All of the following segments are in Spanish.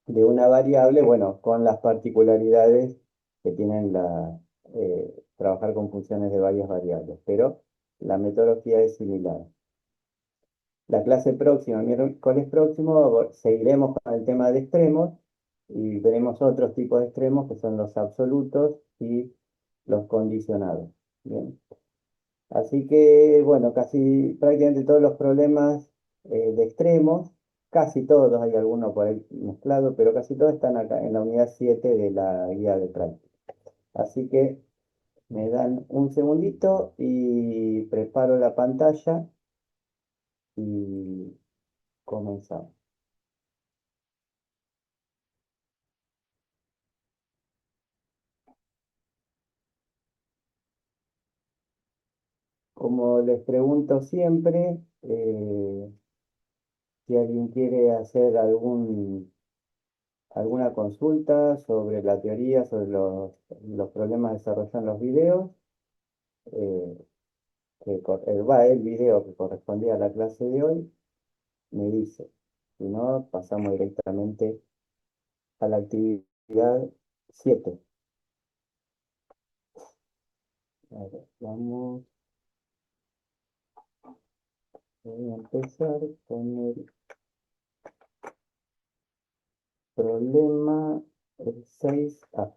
de una variable, bueno, con las particularidades que tienen trabajar con funciones de varias variables, pero la metodología es similar. La clase próxima, miércoles próximo, seguiremos con el tema de extremos y veremos otros tipos de extremos que son los absolutos y los condicionados. Bien. Así que, bueno, casi prácticamente todos los problemas de extremos, casi todos, hay algunos por ahí mezclados, pero casi todos están acá en la unidad 7 de la guía de práctica. Así que me dan un segundito y preparo la pantalla y comenzamos. Como les pregunto siempre, si alguien quiere hacer alguna consulta sobre la teoría, sobre los problemas desarrollados en los videos, eh, el video que correspondía a la clase de hoy, me dice. Si no, pasamos directamente a la actividad 7. A ver, voy a empezar con el problema 6A.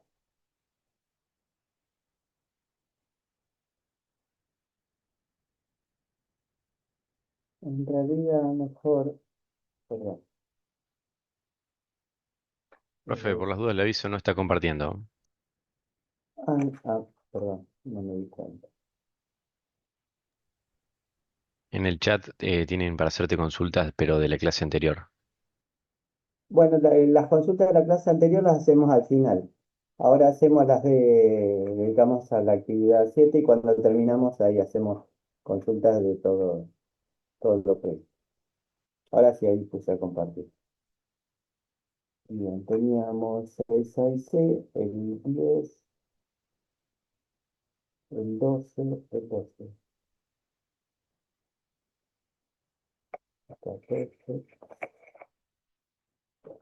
En realidad, mejor, perdón. Profe, por las dudas le aviso, no está compartiendo. Ah, perdón, no me di cuenta. En el chat tienen para hacerte consultas, pero de la clase anterior. Bueno, las consultas de la clase anterior las hacemos al final. Ahora hacemos dedicamos a la actividad 7 y cuando terminamos ahí hacemos consultas de todo lo que. Ahora sí, ahí puse a compartir. Bien, teníamos 6 a y C, el 10, el 12, el 12. Perfecto.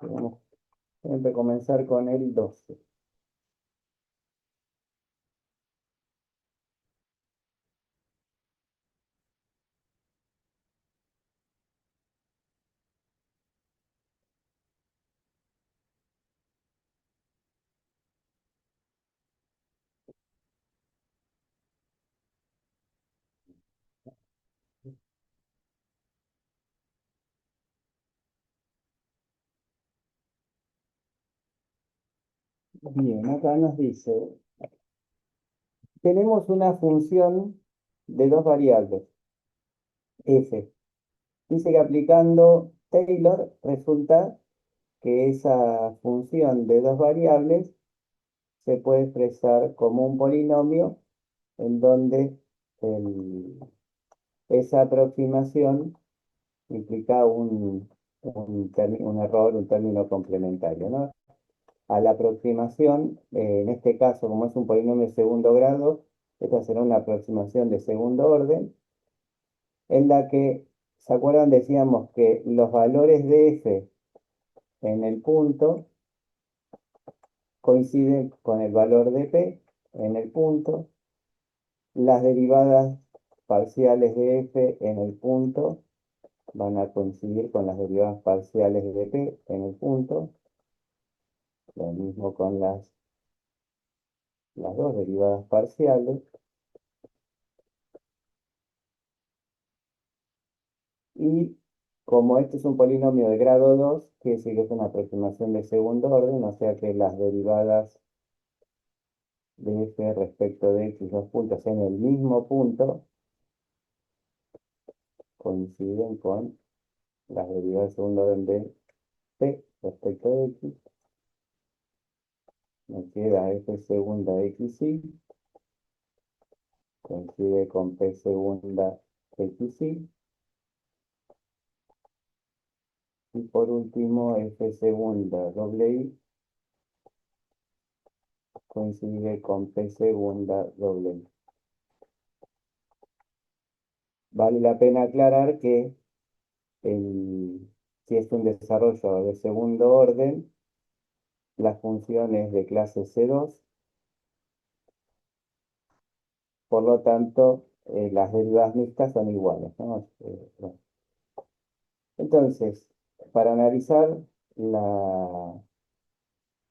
Vamos siempre comenzar con el 12. Bien, acá nos dice, tenemos una función de dos variables, f. Dice que aplicando Taylor resulta que esa función de dos variables se puede expresar como un polinomio en donde el- esa aproximación implica un error, un término complementario, ¿no? A la aproximación, en este caso, como es un polinomio de segundo grado, esta será una aproximación de segundo orden, en la que, ¿se acuerdan? Decíamos que los valores de f en el punto coinciden con el valor de p en el punto, las derivadas parciales de f en el punto van a coincidir con las derivadas parciales de p en el punto, lo mismo con las dos derivadas parciales, y como este es un polinomio de grado 2 quiere decir que es una aproximación de segundo orden, o sea que las derivadas de f respecto de x dos puntos en el mismo punto coinciden con las derivadas de segundo orden de p respecto de x. Me queda f segunda xy, coincide con p segunda xy. Y por último, f segunda doble y coincide con p segunda doble y. Vale la pena aclarar que si es un desarrollo de segundo orden, la función es de clase C2, por lo tanto, las derivadas mixtas son iguales, ¿no? Bueno. Entonces, para analizar la,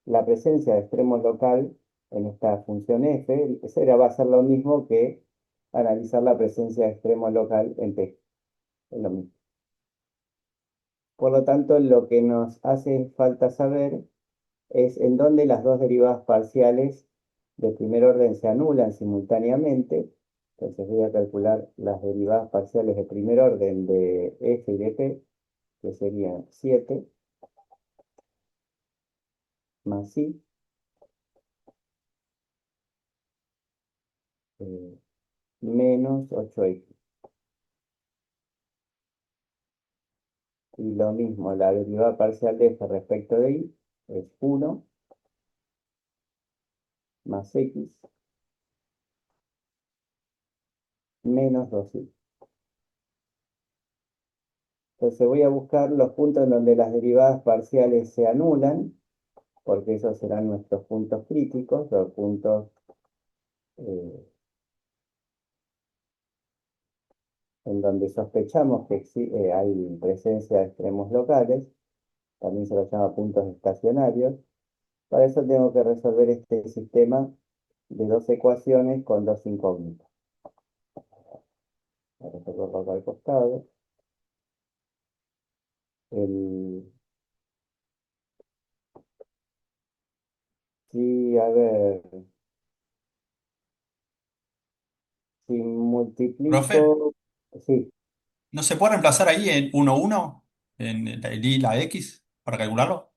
la presencia de extremo local en esta función f, va a ser lo mismo que analizar la presencia de extremo local en p. Es lo mismo. Por lo tanto, lo que nos hace falta saber es en dónde las dos derivadas parciales de primer orden se anulan simultáneamente. Entonces voy a calcular las derivadas parciales de primer orden de f y de p, que serían 7 más i eh, menos 8x. Y lo mismo, la derivada parcial de f respecto de y es 1 más x menos 2y. Entonces voy a buscar los puntos en donde las derivadas parciales se anulan, porque esos serán nuestros puntos críticos, los puntos eh, en donde sospechamos que hay presencia de extremos locales, también se los llama puntos estacionarios. Para eso tengo que resolver este sistema de dos ecuaciones con dos incógnitas. Ahora se lo acá al costado. El, si, a ver, si Profe, multiplico, sí, ¿no se puede reemplazar ahí en 1, 1, en el y la x, para calcularlo?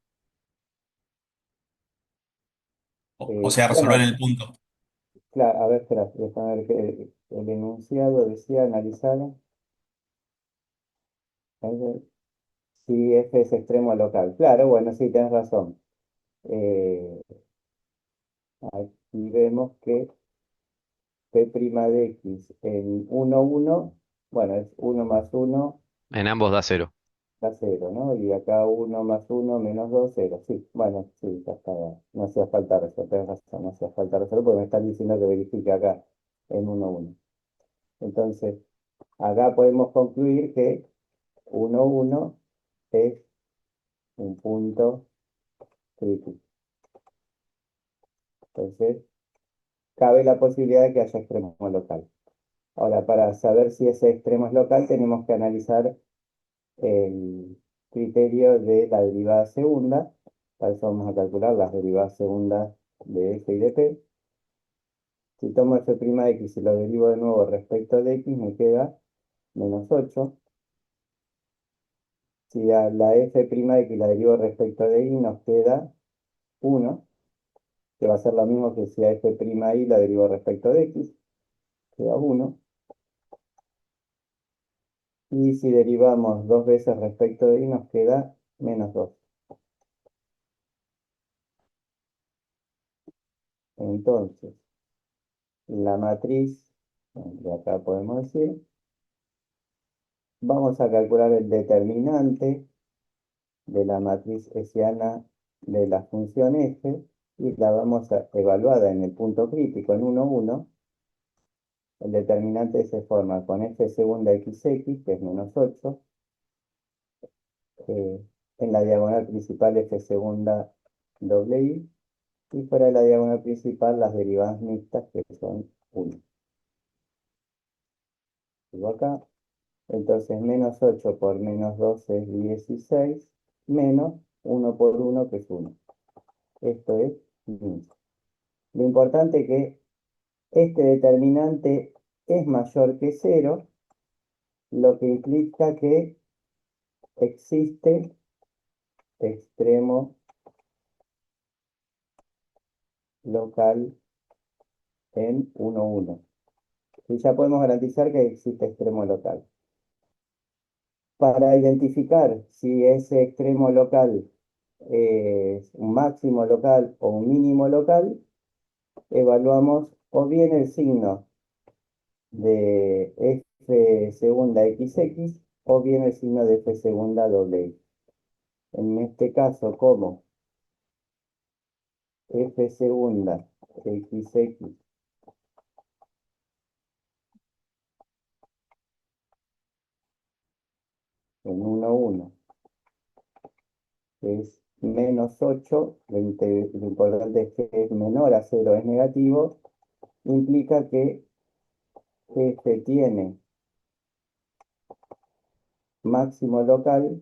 O sea, resolver bueno, en el punto. claro, a ver, espera, déjame ver que el enunciado decía analizar, a ver, si f es extremo local. Claro, bueno, sí, tienes razón. Eh, Aquí vemos que P' de X en 1, 1, bueno, es 1 más 1 En ambos da cero. da 0, ¿no? Y acá 1 más 1 menos 2, 0. Sí, bueno, sí, ya está. No hacía falta resolver, tenés razón, no hacía falta resolver porque me están diciendo que verifique acá en 1, 1. Entonces, acá podemos concluir que 1, 1 es un punto crítico. Entonces, cabe la posibilidad de que haya extremo local. Ahora, para saber si ese extremo es local, tenemos que analizar el criterio de la derivada segunda. Para eso vamos a calcular las derivadas segundas de f y de p. Si tomo f' de x y lo derivo de nuevo respecto de x, me queda menos 8. Si a la f' de x la derivo respecto de y, nos queda 1, que va a ser lo mismo que si a f' y la derivo respecto de x, queda 1. Y si derivamos dos veces respecto de y, nos queda menos 2. Entonces, la matriz, de acá podemos decir, vamos a calcular el determinante de la matriz hessiana de la función f y la vamos a evaluada en el punto crítico en 1, 1. El determinante se forma con f segunda xx, que es menos 8, eh, en la diagonal principal f segunda doble y fuera de la diagonal principal las derivadas mixtas, que son 1. Digo acá. Entonces, menos 8 por menos 12 es 16, menos 1 por 1, que es 1. Esto es 15. Lo importante es que este determinante es mayor que 0, lo que implica que existe extremo local en 1, 1. Y ya podemos garantizar que existe extremo local. Para identificar si ese extremo local es un máximo local o un mínimo local, evaluamos o bien el signo de f segunda xx o bien el signo de f segunda doble x. En este caso, como f segunda xx en 1, 1 es menos 8, lo importante es que es menor a 0, es negativo, implica que f tiene máximo local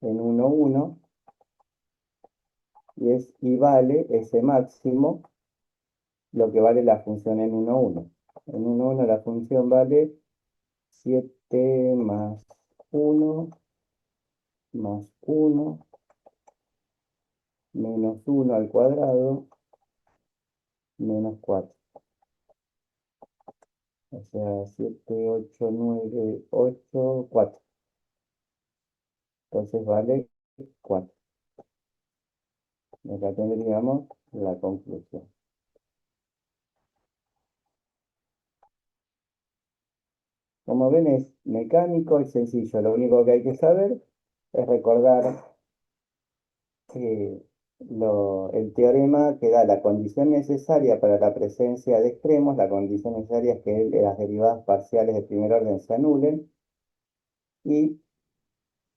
en 1, 1 y vale ese máximo lo que vale la función en 1, 1. En 1, 1 la función vale 7 más 1 más 1 menos 1 al cuadrado menos 4. O sea, 7, 8, 9, 8, 4. Entonces vale 4. Acá tendríamos la conclusión. Como ven, es mecánico y sencillo. Lo único que hay que saber es recordar el teorema que da la condición necesaria para la presencia de extremos. La condición necesaria es que las derivadas parciales de primer orden se anulen. Y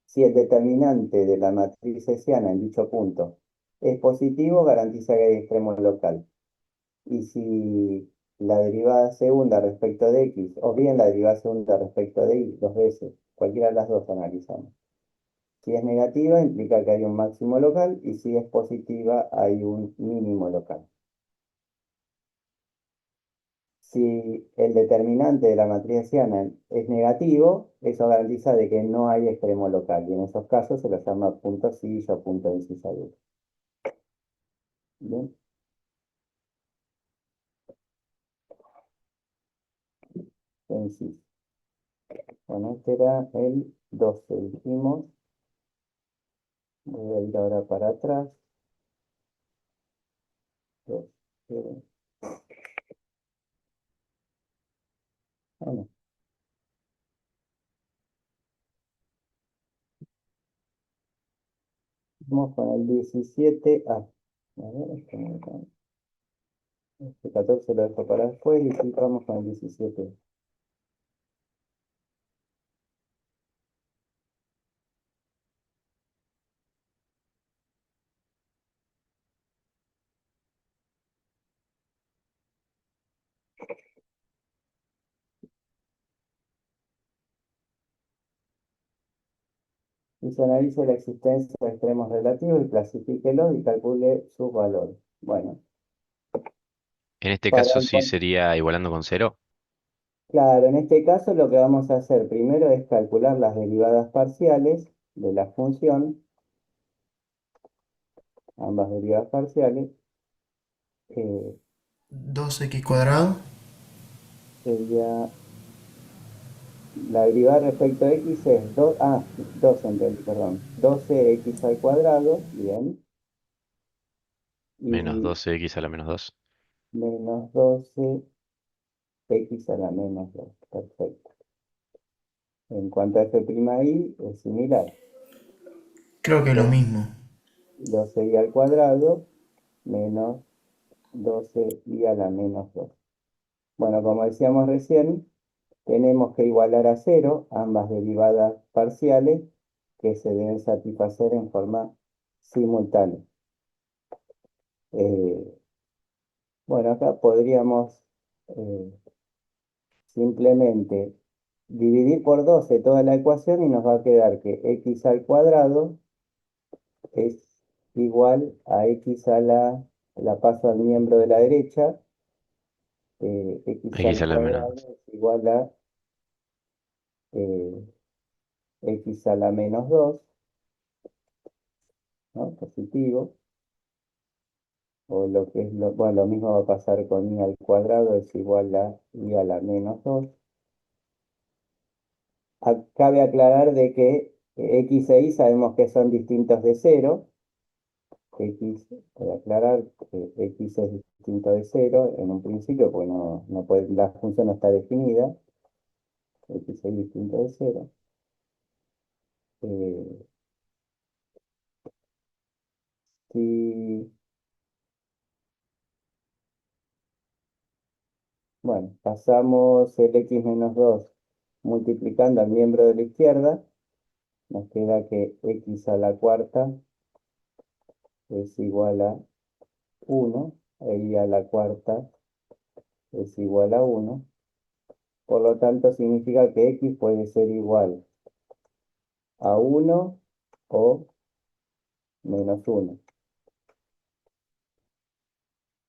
si el determinante de la matriz hessiana en dicho punto es positivo, garantiza que hay extremo local. Y si la derivada segunda respecto de x, o bien la derivada segunda respecto de y, dos veces, cualquiera de las dos analizamos. Si es negativa, implica que hay un máximo local, y si es positiva, hay un mínimo local. Si el determinante de la matriz hessiana es negativo, eso garantiza de que no hay extremo local, y en esos casos se lo llama punto sillo o punto de incisadura. Bien, sencillo. Bueno, este era el 12, dijimos. Voy a ir ahora para atrás. 12. Bueno, vamos con el 17A. A ver, este 14 lo dejo para después y vamos con el 17. Y se analice la existencia de extremos relativos y clasifíquelos y calcule sus valores. Bueno, En este para caso sí encontrar, sería igualando con cero. claro, en este caso lo que vamos a hacer primero es calcular las derivadas parciales de la función, ambas derivadas parciales, eh, 2x cuadrado sería la derivada respecto a x es 2 entendí, perdón, 12x al cuadrado, bien, Menos y 12x a la menos 2. menos 12x a la menos 2, perfecto. En cuanto a f'y, es similar. creo que es lo mismo. 12y al cuadrado menos 12y a la menos 2. Bueno, como decíamos recién, tenemos que igualar a cero ambas derivadas parciales que se deben satisfacer en forma simultánea. Eh, bueno, acá podríamos simplemente dividir por 12 toda la ecuación y nos va a quedar que x al cuadrado es igual a x a la paso al miembro de la derecha, x X al a la menos cuadrado 2. es igual a eh, x a la menos 2, ¿no? Positivo, o lo que es bueno, lo mismo va a pasar con y al cuadrado, es igual a y a la menos 2. Cabe aclarar de que x e y sabemos que son distintos de cero. X, voy a aclarar que x es distinto de cero en un principio, porque no puede, la función no está definida. X es distinto de cero. Eh, si, bueno, pasamos el x menos 2 multiplicando al miembro de la izquierda, nos queda que x a la cuarta es igual a 1, e y a la cuarta es igual a 1. Por lo tanto, significa que x puede ser igual a 1 o menos 1.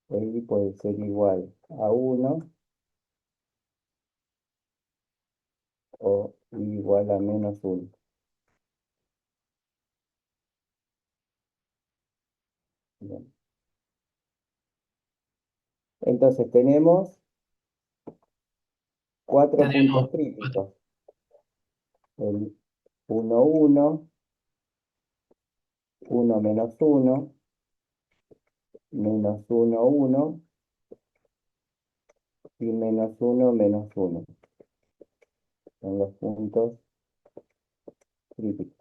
Y puede ser igual a 1 o igual a menos 1. Bien. Entonces tenemos 4 puntos Tenemos críticos. El 1, 1, 1 menos 1, menos 1, 1 y menos 1, menos 1. Son los puntos críticos.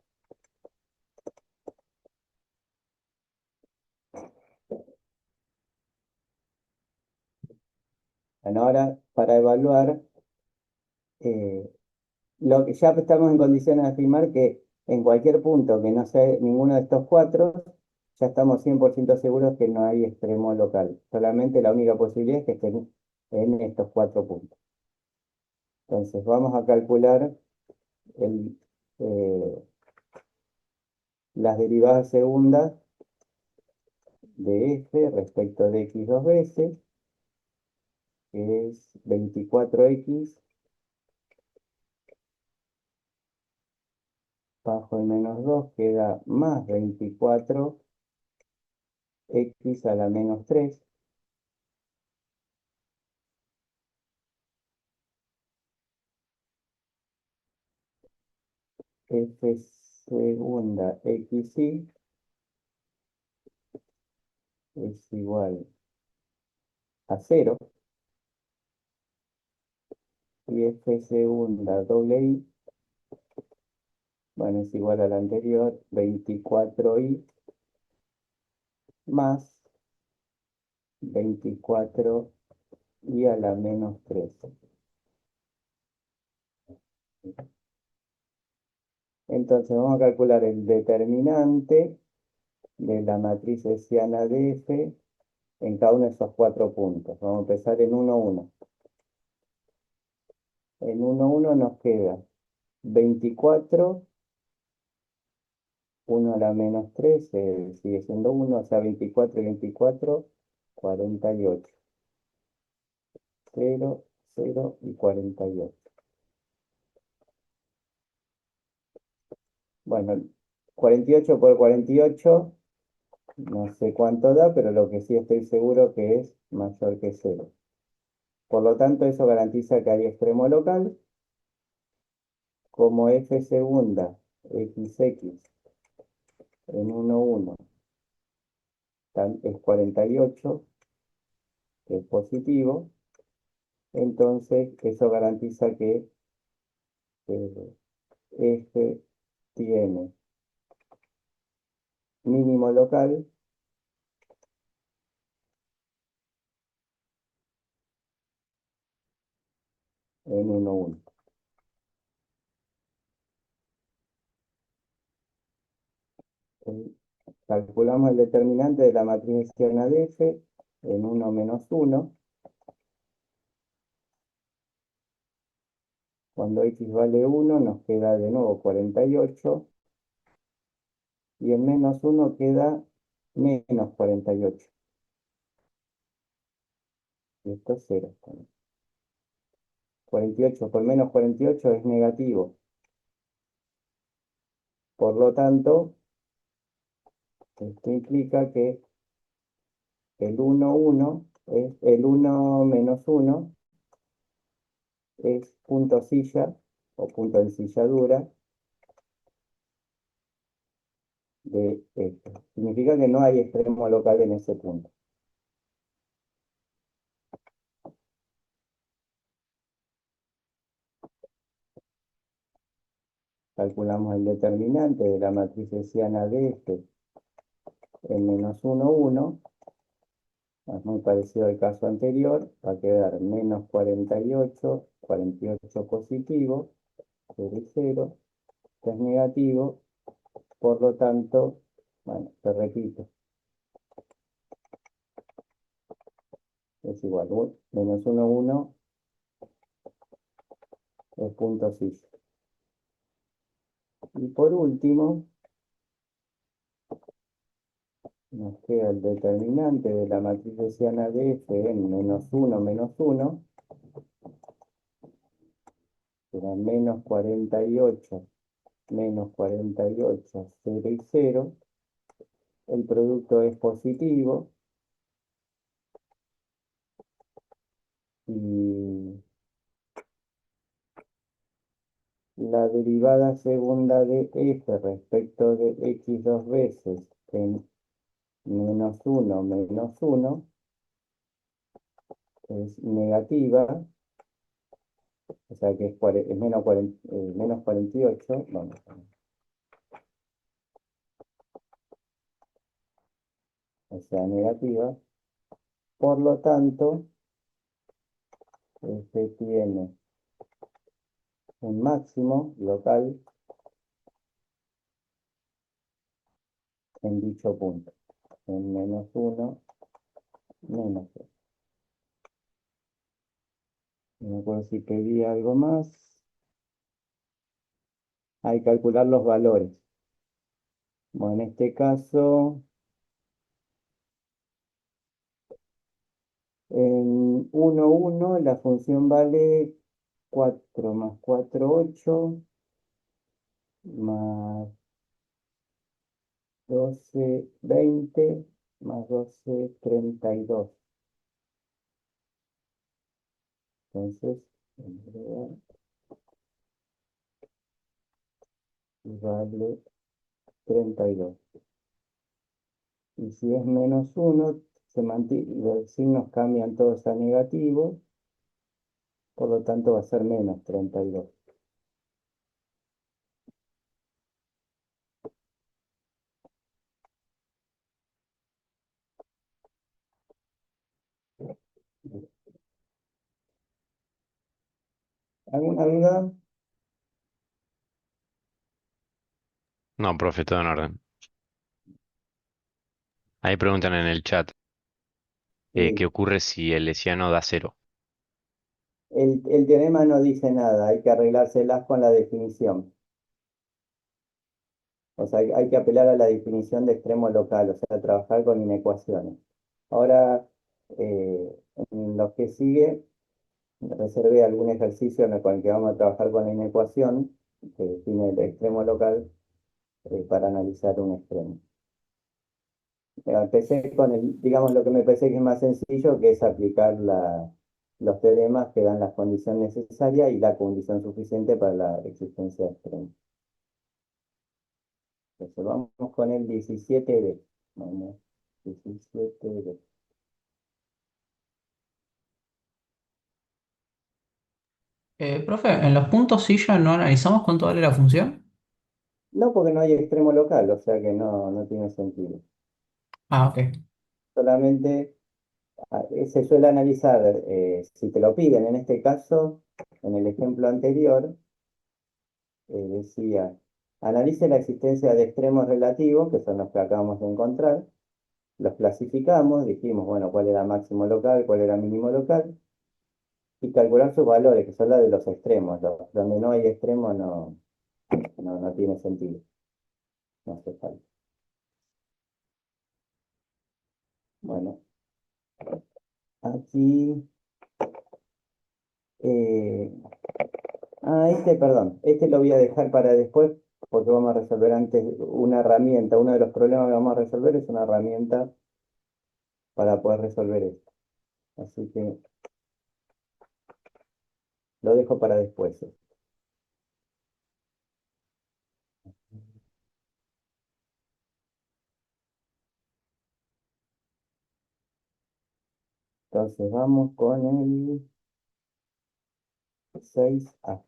Bueno, ahora, para evaluar, eh, lo que ya estamos en condiciones de afirmar que en cualquier punto que no sea ninguno de estos cuatro, ya estamos 100% seguros que no hay extremo local. Solamente la única posibilidad es que estén en estos 4 puntos. Entonces, vamos a calcular el, eh, las derivadas segundas de f respecto de x dos veces, que es 24x bajo el menos 2 queda más 24x a la menos 3. F segunda xy es igual a 0 y f segunda doble y, bueno, es igual a la anterior, 24y más 24y a la menos 3. Entonces vamos a calcular el determinante de la matriz hessiana de f en cada uno de esos 4 puntos. Vamos a empezar en 1, 1. En 1, 1 nos queda 24, 1 a la menos 3, sigue siendo 1, o sea, 24 y 24, 48. 0, 0 y 48. Bueno, 48 por 48, no sé cuánto da, pero lo que sí estoy seguro que es mayor que 0. Por lo tanto, eso garantiza que hay extremo local, como f segunda xx en 1, 1 es 48, que es positivo. Entonces, eso garantiza que f tiene mínimo local en 1, 1. Calculamos el determinante de la matriz hessiana de f en 1 menos 1. Cuando x vale 1 nos queda de nuevo 48 y en menos 1 queda menos 48. Y esto es 0. 48 por menos 48 es negativo. Por lo tanto, esto implica que el 1, 1 es el 1 menos 1 es punto silla o punto de ensilladura de esto. Significa que no hay extremo local en ese punto. calculamos el determinante de la matriz hessiana de este en menos 1, 1. Es muy parecido al caso anterior. Va a quedar menos 48, 48 positivo, 0 y 0. Esto es negativo. Por lo tanto, bueno, te repito, es igual. Menos 1, 1 es punto cis. Y por último, nos queda el determinante de la matriz hessiana de F en menos 1, menos 1, será menos 48, menos 48, 0 y 0. El producto es positivo y la derivada segunda de F respecto de X dos veces en menos 1, menos 1 es negativa, o sea que es menos 48, vamos, o sea, negativa. Por lo tanto, F tiene un máximo local en dicho punto, en menos 1, menos 2. No me acuerdo si pedí algo más. Hay que calcular los valores. Bueno, en este caso, en 1, 1, la función vale 4 más 4, 8, más 12, 20, más 12, 32. Entonces, en realidad, vale 32. Y si es menos 1, los signos cambian todos a negativos, por lo tanto va a ser menos 32. ¿Alguna duda? No, profe, todo en orden. Ahí preguntan en el chat, ¿qué Sí. ocurre si el hessiano da cero? El teorema no dice nada, hay que arreglárselas con la definición. O sea, hay que apelar a la definición de extremo local, o sea, trabajar con inecuaciones. Ahora, en lo que sigue, reservé algún ejercicio con el que vamos a trabajar con la inecuación que define el extremo local para analizar un extremo. Empecé con digamos, lo que me parece que es más sencillo, que es aplicar los teoremas que dan la condición necesaria y la condición suficiente para la existencia de extremos. Entonces vamos con el 17b. Vamos, 17b. Profe, en los puntos silla no analizamos cuánto vale la función. No, porque no hay extremo local, o sea que no tiene sentido. Ah, ok. Solamente se suele analizar, si te lo piden, en este caso, en el ejemplo anterior, decía, analice la existencia de extremos relativos, que son los que acabamos de encontrar, los clasificamos, dijimos, bueno, cuál era máximo local, cuál era mínimo local, y calcular sus valores, que son los de los extremos. Donde no hay extremos no tiene sentido, no hace falta. Bueno, aquí, eh, este lo voy a dejar para después, porque vamos a resolver antes una herramienta. Uno de los problemas que vamos a resolver es una herramienta para poder resolver esto. Así que lo dejo para después. Entonces vamos con el 6A.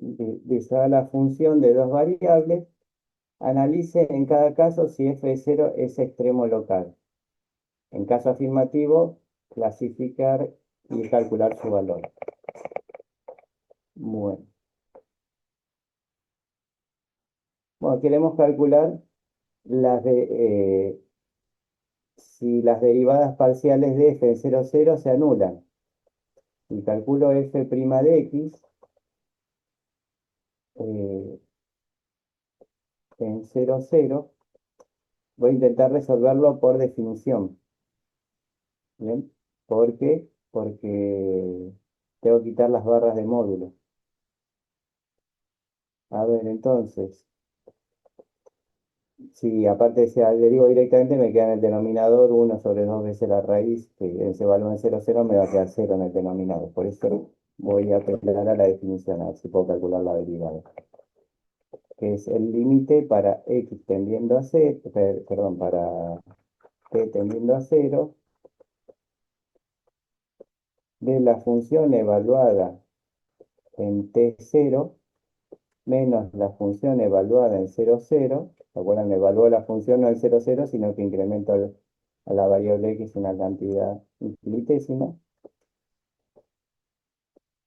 dice a la función de dos variables, analice en cada caso si f de 0 es extremo local. En caso afirmativo, clasificar y calcular su valor. Bueno, bueno, queremos calcular si las derivadas parciales de f en 0, 0 se anulan. Y calculo f' de x eh, en 0, 0. Voy a intentar resolverlo por definición. ¿Bien? ¿Por qué? Porque tengo que quitar las barras de módulo. A ver, entonces, si aparte se derivo directamente, me queda en el denominador 1 sobre 2 veces la raíz, que ese valor en 0, 0 me va a quedar 0 en el denominador. Por eso voy a apelar a la definición, a ver si puedo calcular la derivada. Que es el límite para x tendiendo a 0, perdón, para t tendiendo a 0, de la función evaluada en t0 menos la función evaluada en 0, 0. ¿Se acuerdan? Evalúo la función no en 0, 0, sino que incremento a la variable x una cantidad infinitésima.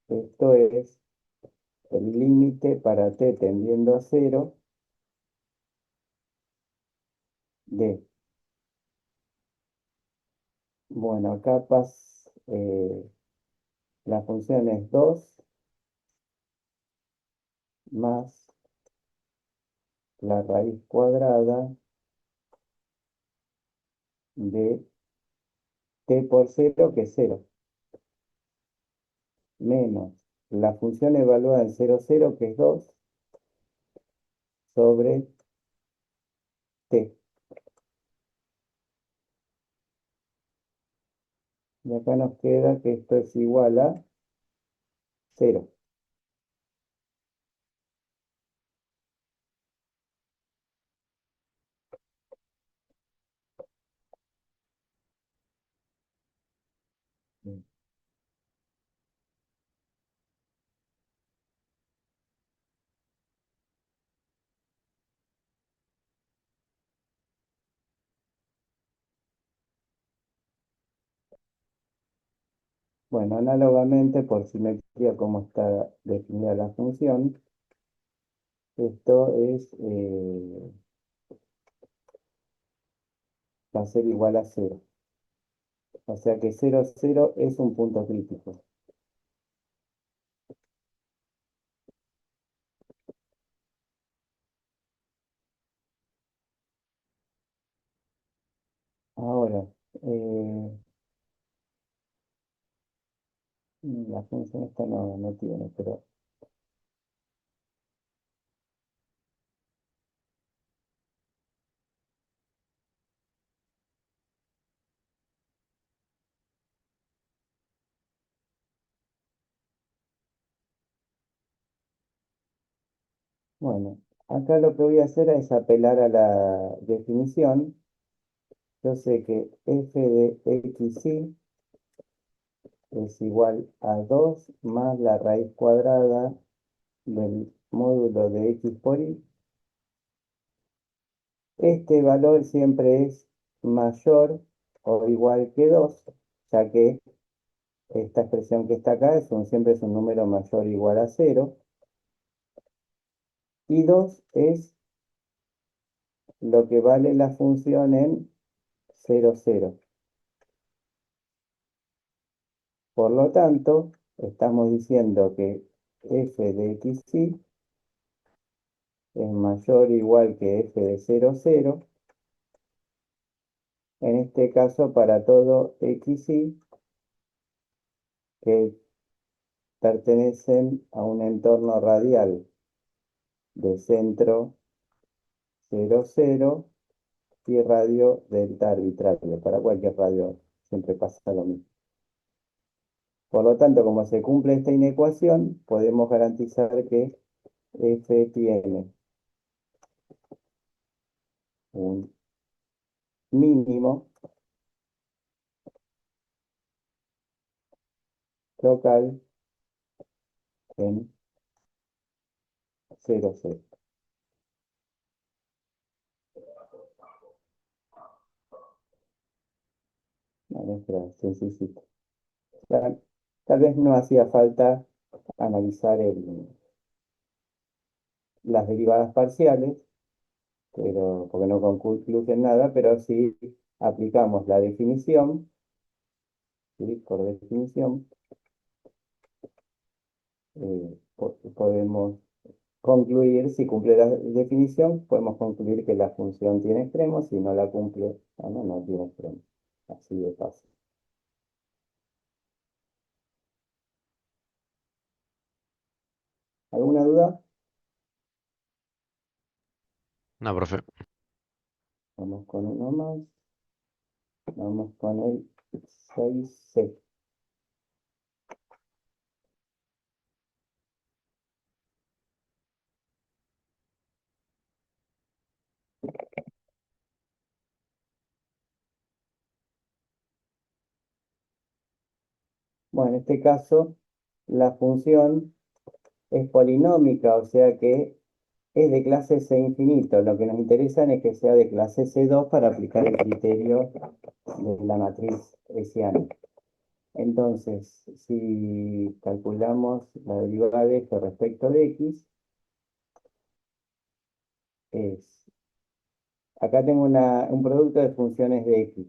Esto es el límite para t tendiendo a 0 de, bueno, acá la función es 2 más la raíz cuadrada de t por 0, que es 0, menos la función evaluada en 0, 0, que es 2, sobre t. Y acá nos queda que esto es igual a 0. Bueno, análogamente, por simetría, como está definida la función, esto va a ser igual a 0. O sea que 0, 0 es un punto crítico. Ahora, la función esta no tiene, pero bueno, acá lo que voy a hacer es apelar a la definición. Yo sé que f de xy es igual a 2 más la raíz cuadrada del módulo de x por y. Este valor siempre es mayor o igual que 2, ya que esta expresión que está acá siempre es un número mayor o igual a 0. Y 2 es lo que vale la función en 0, 0. Por lo tanto, estamos diciendo que f de xy es mayor o igual que f de 0, 0. En este caso, para todo xy que pertenecen a un entorno radial de centro 0, 0 y radio delta arbitrario. Para cualquier radio siempre pasa lo mismo. Por lo tanto, como se cumple esta inecuación, podemos garantizar que f tiene un mínimo local en 0, 0. Vale, espera, sencillito. Tal vez no hacía falta analizar las derivadas parciales, pero, porque no concluyen nada, pero si aplicamos la definición, ¿sí? Por definición, podemos concluir, si cumple la definición, podemos concluir que la función tiene extremos, si no la cumple, no tiene extremos. Así de fácil. ¿Alguna duda? No, profe. Vamos con uno más. Vamos con el 6C. Bueno, en este caso, la función es polinómica, o sea que es de clase C infinito. Lo que nos interesa es que sea de clase C2 para aplicar el criterio de la matriz hessiana. Entonces, si calculamos la derivada de f respecto de x, acá tengo un producto de funciones de x,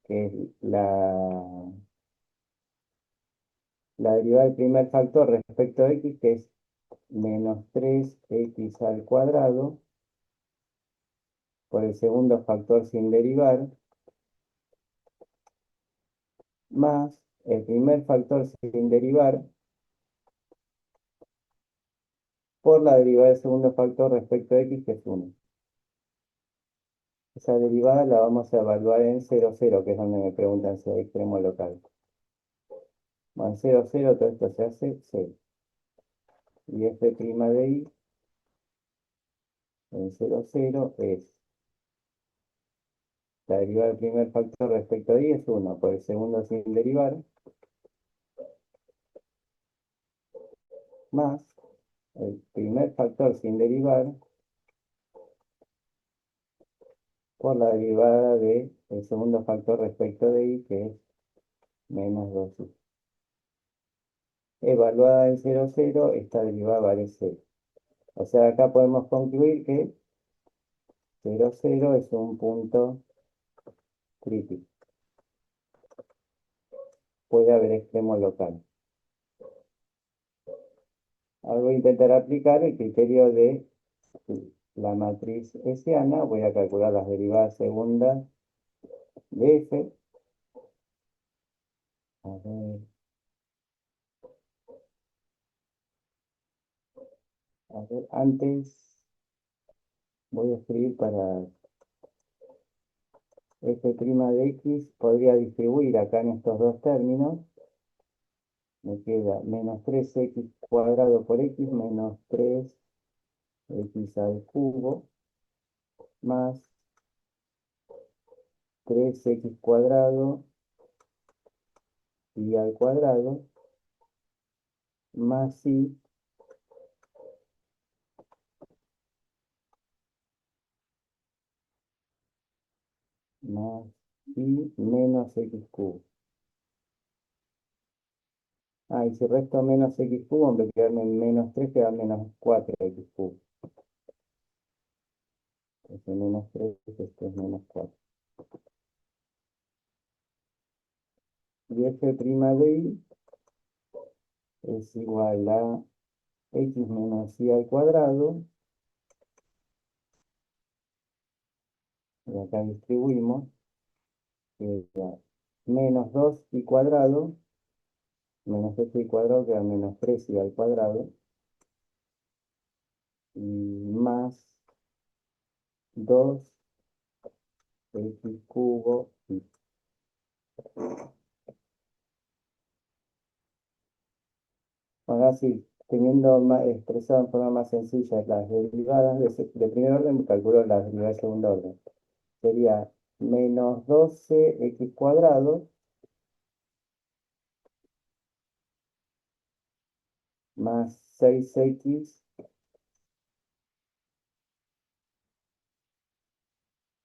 que es la derivada del primer factor respecto de x, que es menos 3x al cuadrado, por el segundo factor sin derivar, más el primer factor sin derivar, por la derivada del segundo factor respecto de x, que es 1. Esa derivada la vamos a evaluar en 0, 0, que es donde me preguntan si hay extremo local. Bueno, en 0, 0 todo esto se hace 0. Y f' de i en 0, 0 es la derivada del primer factor respecto de i es 1, por el segundo sin derivar, más el primer factor sin derivar por la derivada del segundo factor respecto de i, que es menos 2i. Evaluada en 0, 0, esta derivada vale 0. O sea, acá podemos concluir que 0, 0 es un punto crítico. Puede haber extremo local. Ahora voy a intentar aplicar el criterio de la matriz hessiana. Voy a calcular las derivadas segundas de f. A ver, antes voy a escribir para f' de x. Podría distribuir acá en estos dos términos. Me queda menos 3x cuadrado por x menos 3x al cubo más 3x cuadrado y al cuadrado más y más y menos x cubo. Y si resto menos x cubo, en vez de quedarme en menos 3, queda menos 4x cubo. Entonces menos 3, esto es menos 4. Y f' de i es igual a x menos y al cuadrado. Y acá distribuimos. Queda menos 2y cuadrado. Menos x cuadrado queda menos 3y al cuadrado. Y más 2x cubo y bueno, así, teniendo expresado en forma más sencilla las derivadas de primer orden, calculo las derivadas de segundo orden. Sería menos 12x cuadrado más 6x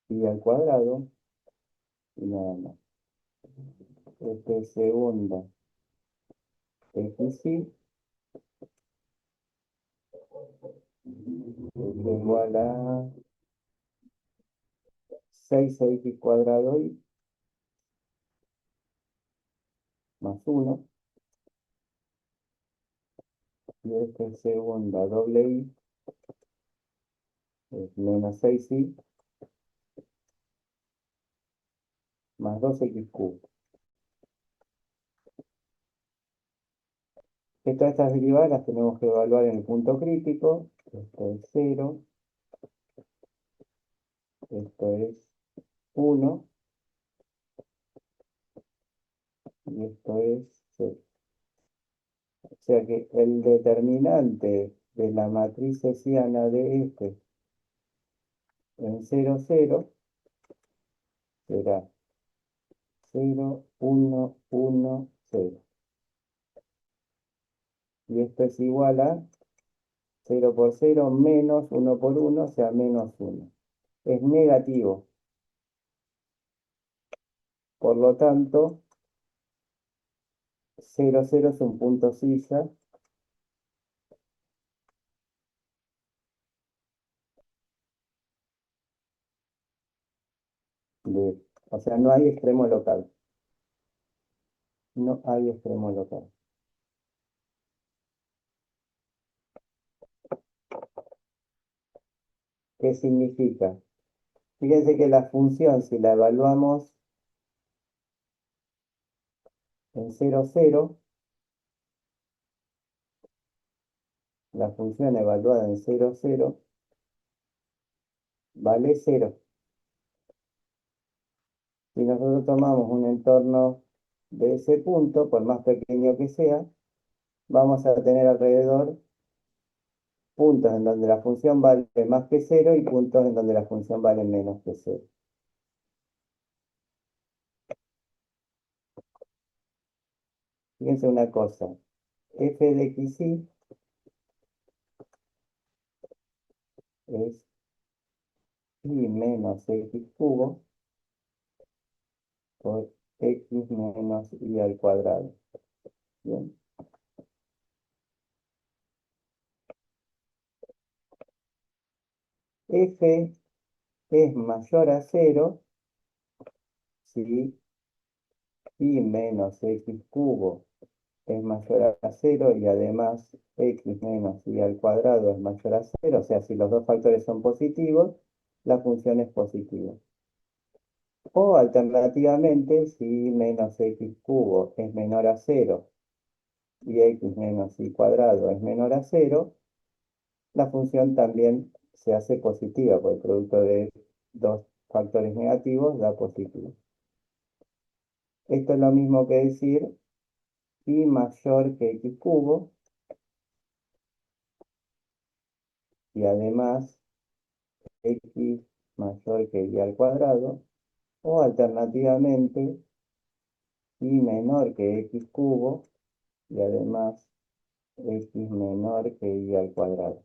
y al cuadrado y nada más. Este es segunda xy es igual a 6x cuadrado y más 1. Y esta es segunda doble y es menos 6y más 2x cubo. Todas estas derivadas las tenemos que evaluar en el punto crítico. Esto es 0, esto es 1 y esto es 0. O sea que el determinante de la matriz hessiana de este en 0, 0 será 0, 1, 1, 0. Y esto es igual a 0 por 0 menos 1 por 1, o sea, menos 1. Es negativo. Por lo tanto, 0, 0 es un punto silla de, o sea, no hay extremo local. No hay extremo local. ¿Qué significa? Fíjense que la función, si la evaluamos en 0, 0, la función evaluada en 0, 0, vale 0. Si nosotros tomamos un entorno de ese punto, por más pequeño que sea, vamos a tener alrededor puntos en donde la función vale más que 0 y puntos en donde la función vale menos que 0. Fíjense una cosa, f de xy es y menos x cubo por x menos y al cuadrado. Bien. F es mayor a 0 si y menos x cubo es mayor a 0 y además x menos y al cuadrado es mayor a 0. O sea, si los dos factores son positivos, la función es positiva. O alternativamente, si menos x cubo es menor a 0 y x menos y cuadrado es menor a 0, la función también se hace positiva, porque el producto de dos factores negativos da positivo. Esto es lo mismo que decir y mayor que x cubo y además x mayor que y al cuadrado, o alternativamente y menor que x cubo y además x menor que y al cuadrado.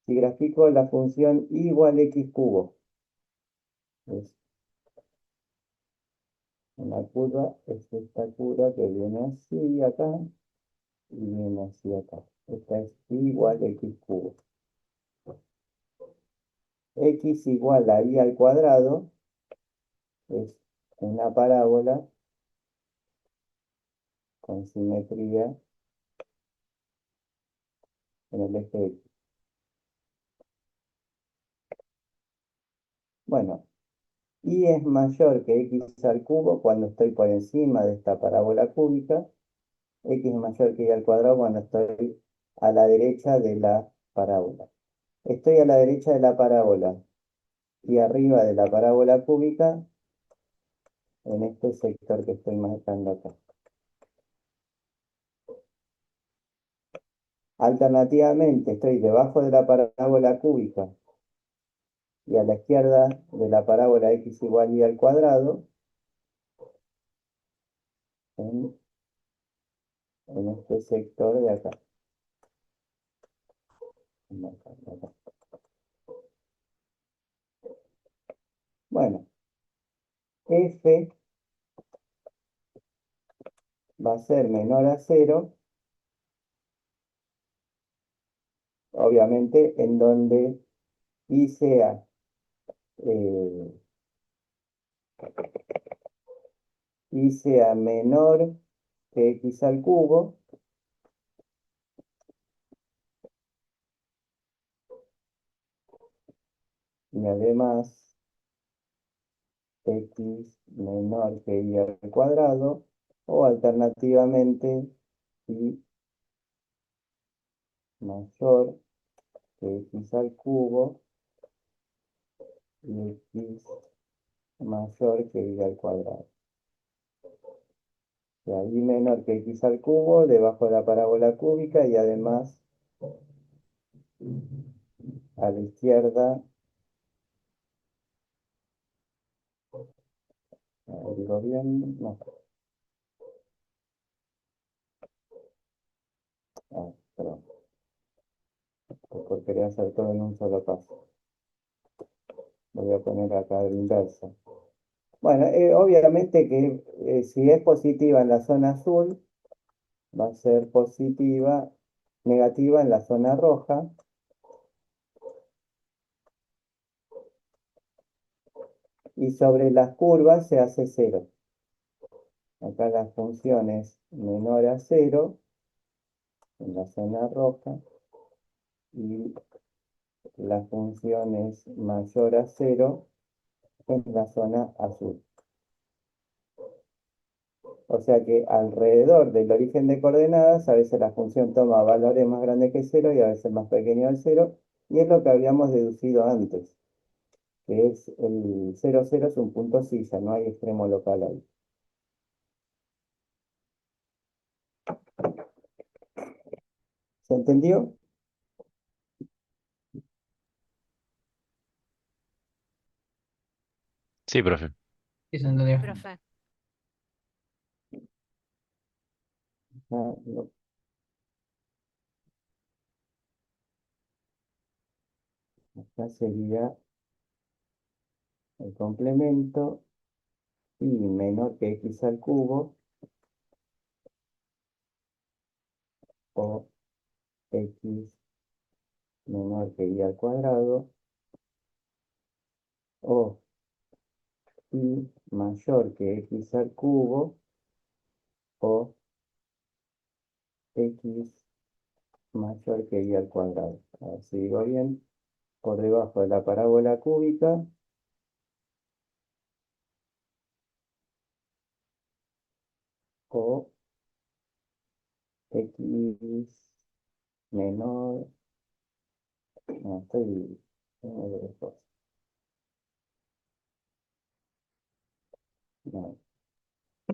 Si grafico la función y igual x cubo, es una curva, es esta curva que viene así acá y viene así acá. Esta es y igual x cubo. X igual a y al cuadrado es una parábola con simetría en el eje X. Bueno, y es mayor que x al cubo cuando estoy por encima de esta parábola cúbica. X es mayor que y al cuadrado cuando estoy a la derecha de la parábola. Estoy a la derecha de la parábola y arriba de la parábola cúbica en este sector que estoy marcando acá. Alternativamente, estoy debajo de la parábola cúbica y a la izquierda de la parábola x igual y al cuadrado en este sector de acá. f va a ser menor a 0, obviamente en donde y sea, eh, y sea menor que x al cubo, y además x menor que y al cuadrado, o alternativamente y mayor que x al cubo y x mayor que y al cuadrado. O sea, y menor que x al cubo debajo de la parábola cúbica y además a la izquierda, digo bien, no, perdón, porque quería hacer todo en un solo paso. Voy a poner acá el inverso. Bueno, obviamente que si es positiva en la zona azul, va a ser positiva, negativa en la zona roja, y sobre las curvas se hace 0. Acá la función es menor a 0 en la zona roja y la función es mayor a 0 en la zona azul. O sea que alrededor del origen de coordenadas, a veces la función toma valores más grandes que 0 y a veces más pequeños al 0, y es lo que habíamos deducido antes, que es el 0, 0 es un punto silla, no hay extremo local ahí. ¿Se entendió? Sí, profe. Sí, se entendió. Profe. Ah, no, acá sería el complemento y menor que x al cubo o x menor que y al cuadrado o y mayor que x al cubo o x mayor que y al cuadrado. A ver si digo bien. Por debajo de la parábola cúbica o x menor. No, estoy. Tengo que ver cosas. No,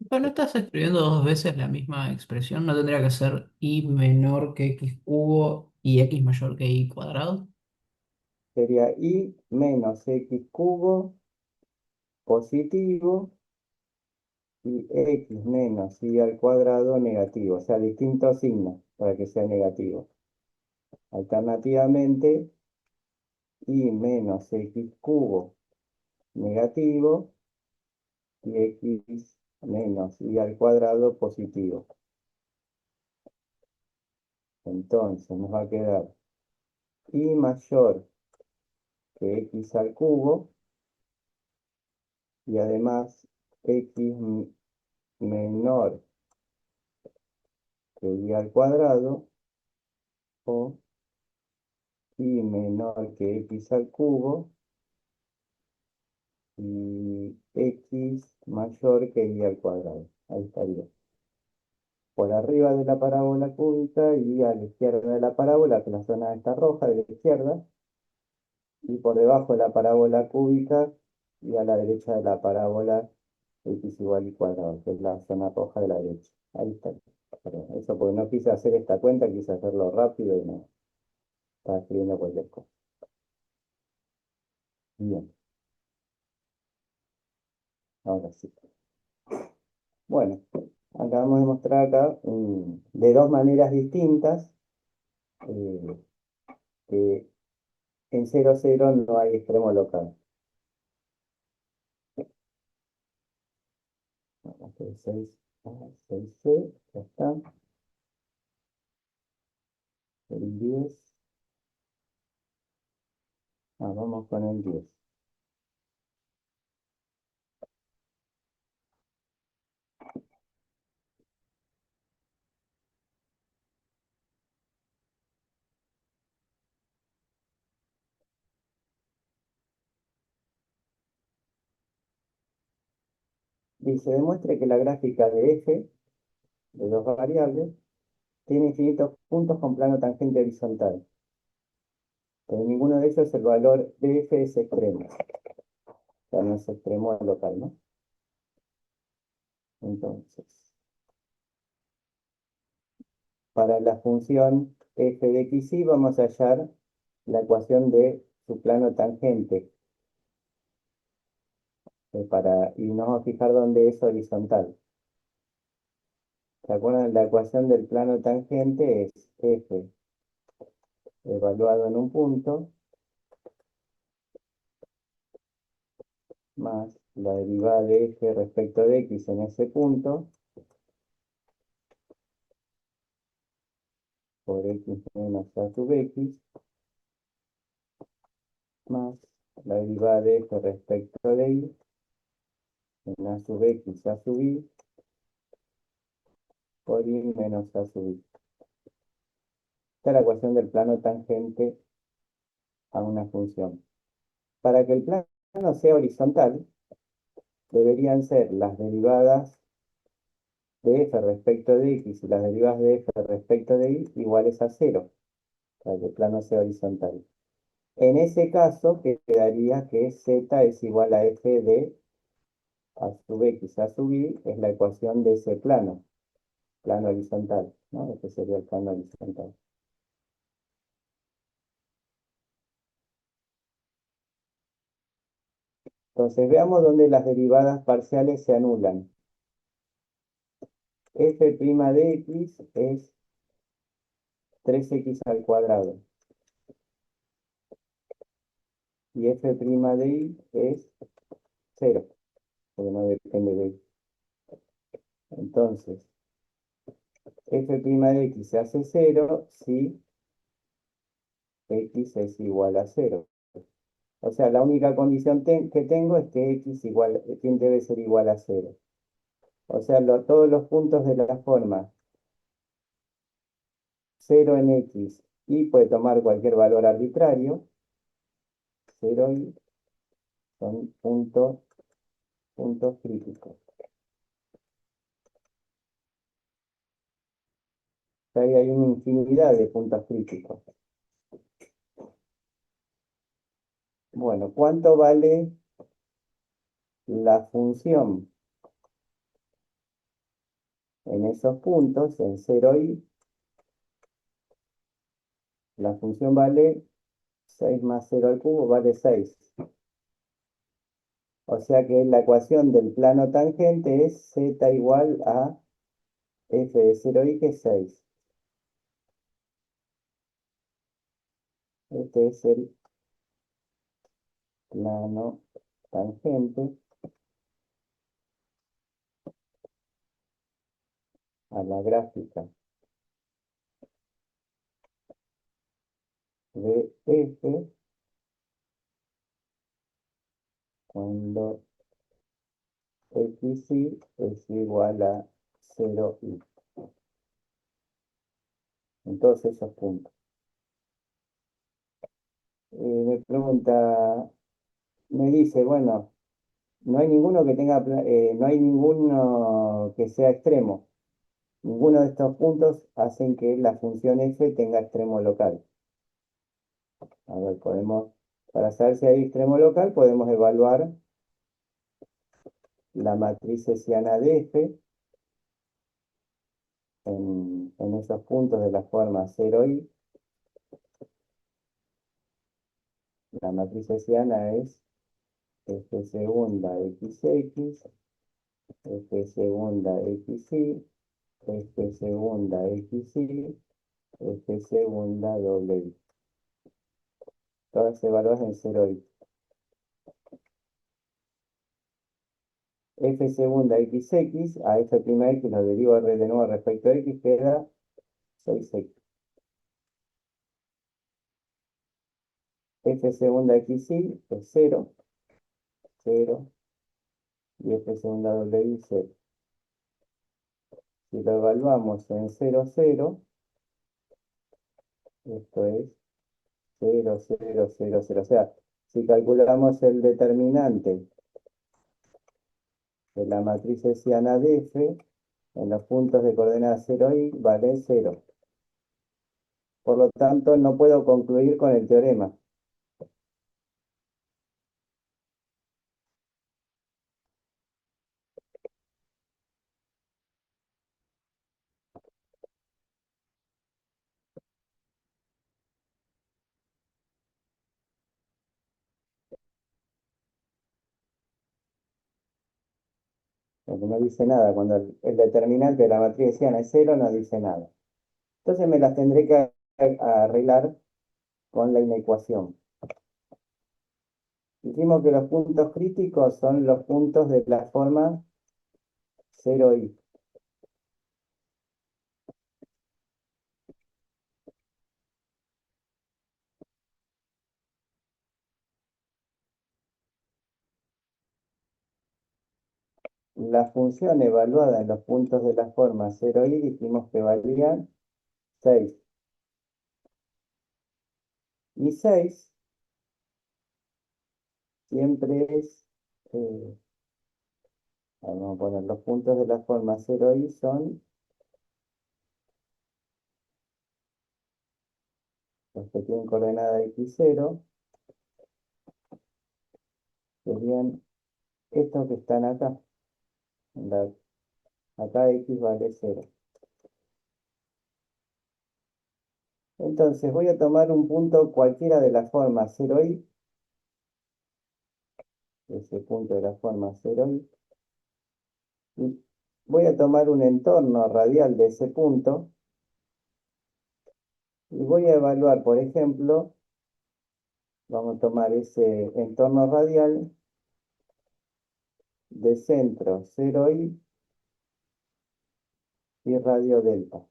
Pero no estás escribiendo dos veces la misma expresión, ¿no tendría que ser y menor que x cubo y x mayor que y cuadrado? sería y menos x cubo positivo y x menos y al cuadrado negativo, o sea, distintos signos para que sea negativo. Alternativamente, y menos x cubo negativo y x menos y al cuadrado positivo. Entonces nos va a quedar y mayor que x al cubo y además menor que y al cuadrado o y menor que x al cubo y x mayor que y al cuadrado. Ahí estaría. Por arriba de la parábola cúbica y a la izquierda de la parábola, que la zona está roja de la izquierda, y por debajo de la parábola cúbica y a la derecha de la parábola x igual y cuadrado, que es la zona roja de la derecha. Ahí está. Perdón, eso porque no quise hacer esta cuenta, quise hacerlo rápido y no estaba escribiendo cualquier cosa. Bien, ahora sí. Bueno, acabamos de mostrar acá de dos maneras distintas eh, que en 0, 0 no hay extremo local. 6A, 6C, ya está. El 10. Vamos con el 10. Dice, demuestre que la gráfica de f, de dos variables, tiene infinitos puntos con plano tangente horizontal. Pero ninguno de ellos el valor de f es extremo. O sea, no es extremo local, ¿no? Entonces, para la función f de x y vamos a hallar la ecuación de su plano tangente. Y nos vamos a fijar dónde es horizontal. ¿Se acuerdan? La ecuación del plano tangente es f evaluado en un punto más la derivada de f respecto de x en ese punto por x menos a sub x más la derivada de f respecto de y en a sub x a sub y por y menos a sub y. Esta es la ecuación del plano tangente a una función. Para que el plano sea horizontal, deberían ser las derivadas de f respecto de x y las derivadas de f respecto de y iguales a cero, para que el plano sea horizontal. En ese caso, quedaría que z es igual a f de a sub x a sub y, es la ecuación de ese plano horizontal, ¿no? Este sería el plano horizontal. Entonces, veamos dónde las derivadas parciales se anulan. F' de x es 3x al cuadrado. Y f' de y es 0, porque no depende de y. Entonces, f' de x se hace 0 si x es igual a 0. O sea, la única condición que tengo es que x debe ser igual a 0. O sea, todos los puntos de la forma 0 en x, y puede tomar cualquier valor arbitrario, 0 y son puntos críticos. O sea, ahí hay una infinidad de puntos críticos. Bueno, ¿cuánto vale la función en esos puntos, en 0 y? La función vale 6 más 0 al cubo, vale 6. O sea que la ecuación del plano tangente es z igual a f de 0i, que es 6. Este es el plano tangente a la gráfica de f cuando xy es igual a 0i. En todos esos puntos. Me pregunta, me dice, bueno, no hay ninguno que no hay ninguno que sea extremo. Ninguno de estos puntos hacen que la función f tenga extremo local. A ver, para saber si hay extremo local, podemos evaluar la matriz hessiana de f en esos puntos de la forma 0i. La matriz hessiana es f segunda xx, f segunda xy, f segunda xy, f segunda doble y. Todas evaluadas en 0i. f segunda xx, a f prima x lo derivo de nuevo respecto a x, queda 6x. F segunda xy es 0, 0, y f segunda w 0. Si lo evaluamos en 0, 0, esto es 0, 0, 0, 0. O sea, si calculamos el determinante de la matriz hessiana de f, en los puntos de coordenadas 0 y vale 0. Por lo tanto, no puedo concluir con el teorema. Porque no dice nada. Cuando el determinante de la matriz hessiana es 0, no dice nada. Entonces me las tendré que arreglar con la inecuación. Dijimos que los puntos críticos son los puntos de la forma 0i. La función evaluada en los puntos de la forma 0i dijimos que valía 6. Y 6 siempre es, vamos a poner los puntos de la forma 0i son los que tienen coordenada x0, serían estos que están acá. Acá x vale 0. Entonces voy a tomar un punto cualquiera de la forma 0i, ese punto de la forma 0i, y voy a tomar un entorno radial de ese punto, y voy a evaluar, por ejemplo, vamos a tomar ese entorno radial de centro 0i y radio delta.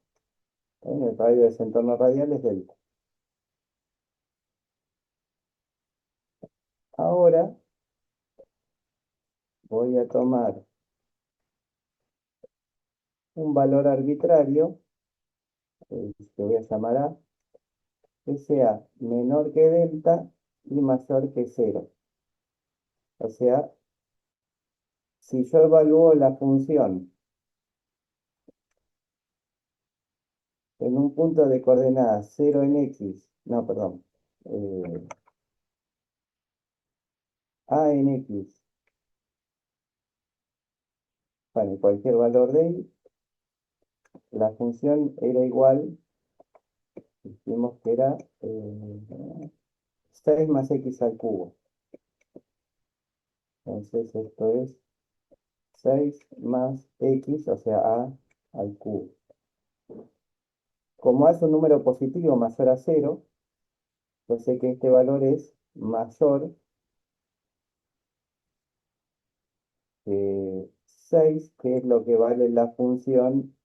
El radio de ese entorno radial es delta. Ahora voy a tomar un valor arbitrario, que voy a llamar A, que sea menor que delta y mayor que 0. O sea, si yo evalúo la función en un punto de coordenadas 0 en x, no, perdón, a en x, bueno, cualquier valor de y, la función era igual, dijimos que era 6 más x al cubo. Entonces esto es 6 más x, o sea, a al cubo. Como a es un número positivo mayor a 0, yo sé que este valor es mayor que 6, que es lo que vale la función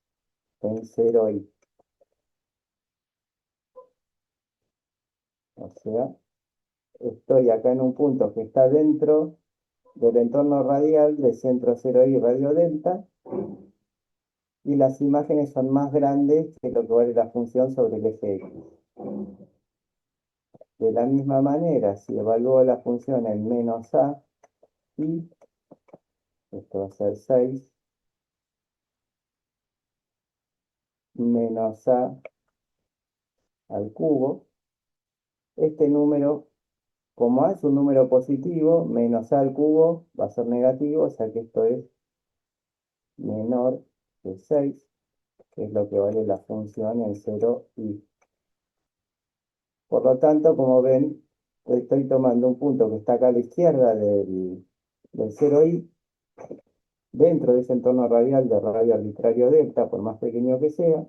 en 0i. O sea, estoy acá en un punto que está dentro del entorno radial de centro 0i radio delta, y las imágenes son más grandes que lo que vale la función sobre el eje x. De la misma manera, si evalúo la función en menos a, y esto va a ser 6 menos a al cubo, este número, como a es un número positivo, menos a al cubo va a ser negativo, o sea que esto es menor que 6, que es lo que vale la función en 0i. Por lo tanto, como ven, estoy tomando un punto que está acá a la izquierda del 0i, dentro de ese entorno radial de radio arbitrario delta, por más pequeño que sea.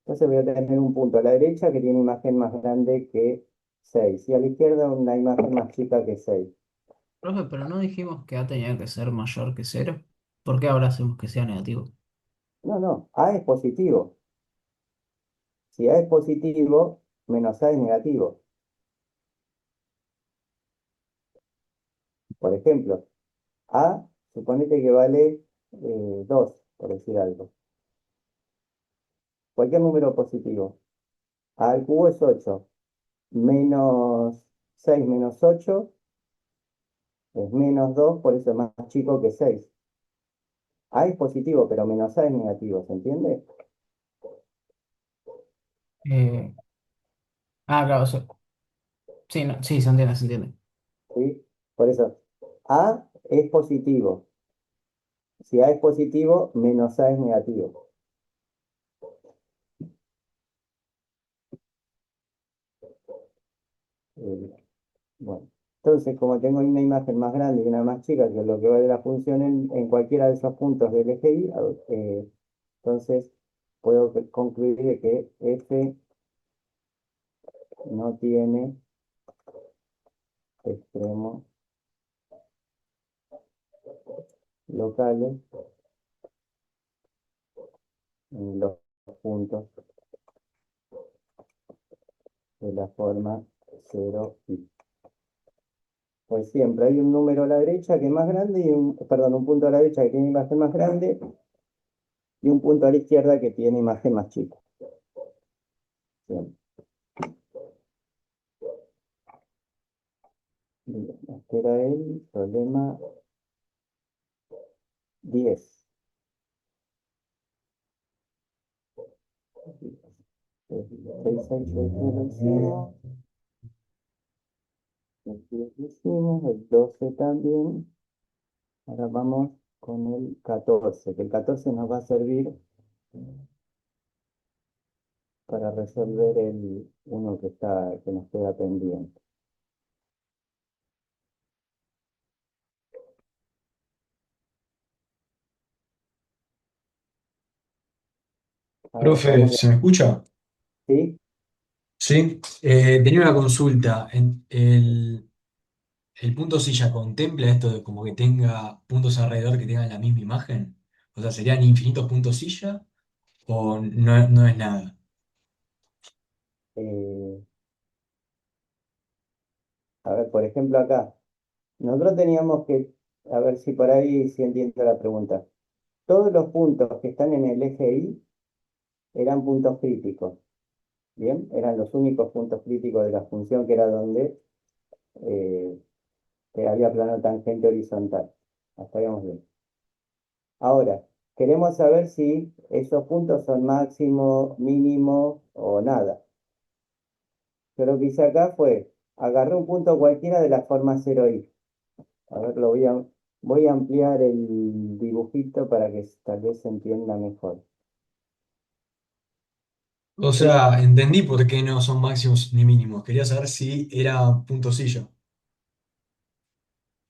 Entonces voy a tener un punto a la derecha que tiene imagen más grande que 6, y a la izquierda una imagen más chica que 6. Profe, pero no dijimos que A tenía que ser mayor que cero. ¿Por qué ahora hacemos que sea negativo? No, no, A es positivo. Si A es positivo, menos A es negativo. Por ejemplo, A, suponete que vale 2, por decir algo. Cualquier número positivo. A al cubo es 8. Menos 6 menos 8 es menos 2, por eso es más chico que 6. A es positivo, pero menos A es negativo, ¿se entiende? Eh, claro, sí, no, sí, se entiende, se entiende. ¿Sí? Por eso, A es positivo. Si A es positivo, menos A es negativo. Eh, bueno, entonces, como tengo una imagen más grande y una más chica, que es lo que vale la función en cualquiera de esos puntos del eje Y, entonces puedo concluir de que F no tiene extremos locales en los puntos de la forma 0 y. Pues siempre hay un número a la derecha que es más grande y un punto a la derecha que tiene imagen más grande y un punto a la izquierda que tiene imagen más chica. Bien. Bien, este era el problema 10. 6, 6, lo hicimos. El 10 lo hicimos, el 12 también. Ahora vamos con el 14, que el 14 nos va a servir para resolver el uno que nos queda pendiente. A ver, Profe, estamos de. ¿se me escucha? ¿Sí? Sí. Tenía una consulta. ¿El punto silla contempla esto de como que tenga puntos alrededor que tengan la misma imagen? O sea, ¿serían infinitos puntos silla o no, no es nada? Eh, a ver, por ejemplo, acá. Nosotros teníamos que, a ver si por ahí sí entiendo la pregunta. Todos los puntos que están en el eje Y eran puntos críticos. Bien, eran los únicos puntos críticos de la función que era donde eh, que había plano tangente horizontal. Hasta ahí vamos bien. Ahora, queremos saber si esos puntos son máximo, mínimo o nada. Yo lo que hice acá fue, agarré un punto cualquiera de la forma 0i. A ver, voy a ampliar el dibujito para que tal vez se entienda mejor. O Tengo, sea, entendí por qué no son máximos ni mínimos. Quería saber si era punto silla.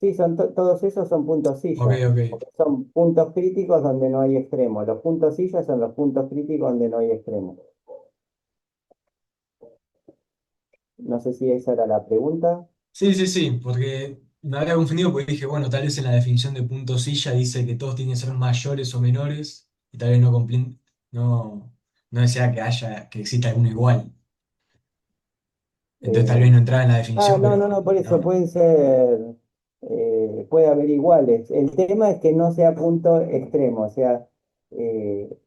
sí, todos esos son puntos Ok, silla. ok. Son puntos críticos donde no hay extremos. Los puntos silla son los puntos críticos donde no hay extremos. No sé si esa era la pregunta. Sí, sí, sí, porque me había confundido porque dije, bueno, tal vez en la definición de punto silla dice que todos tienen que ser mayores o menores y tal vez no, no desea que haya, que exista alguno igual. Entonces tal vez Eh, no entraba en la definición, no, no, pero no, por eso no. pueden ser, puede haber iguales. El tema es que no sea punto extremo, o sea,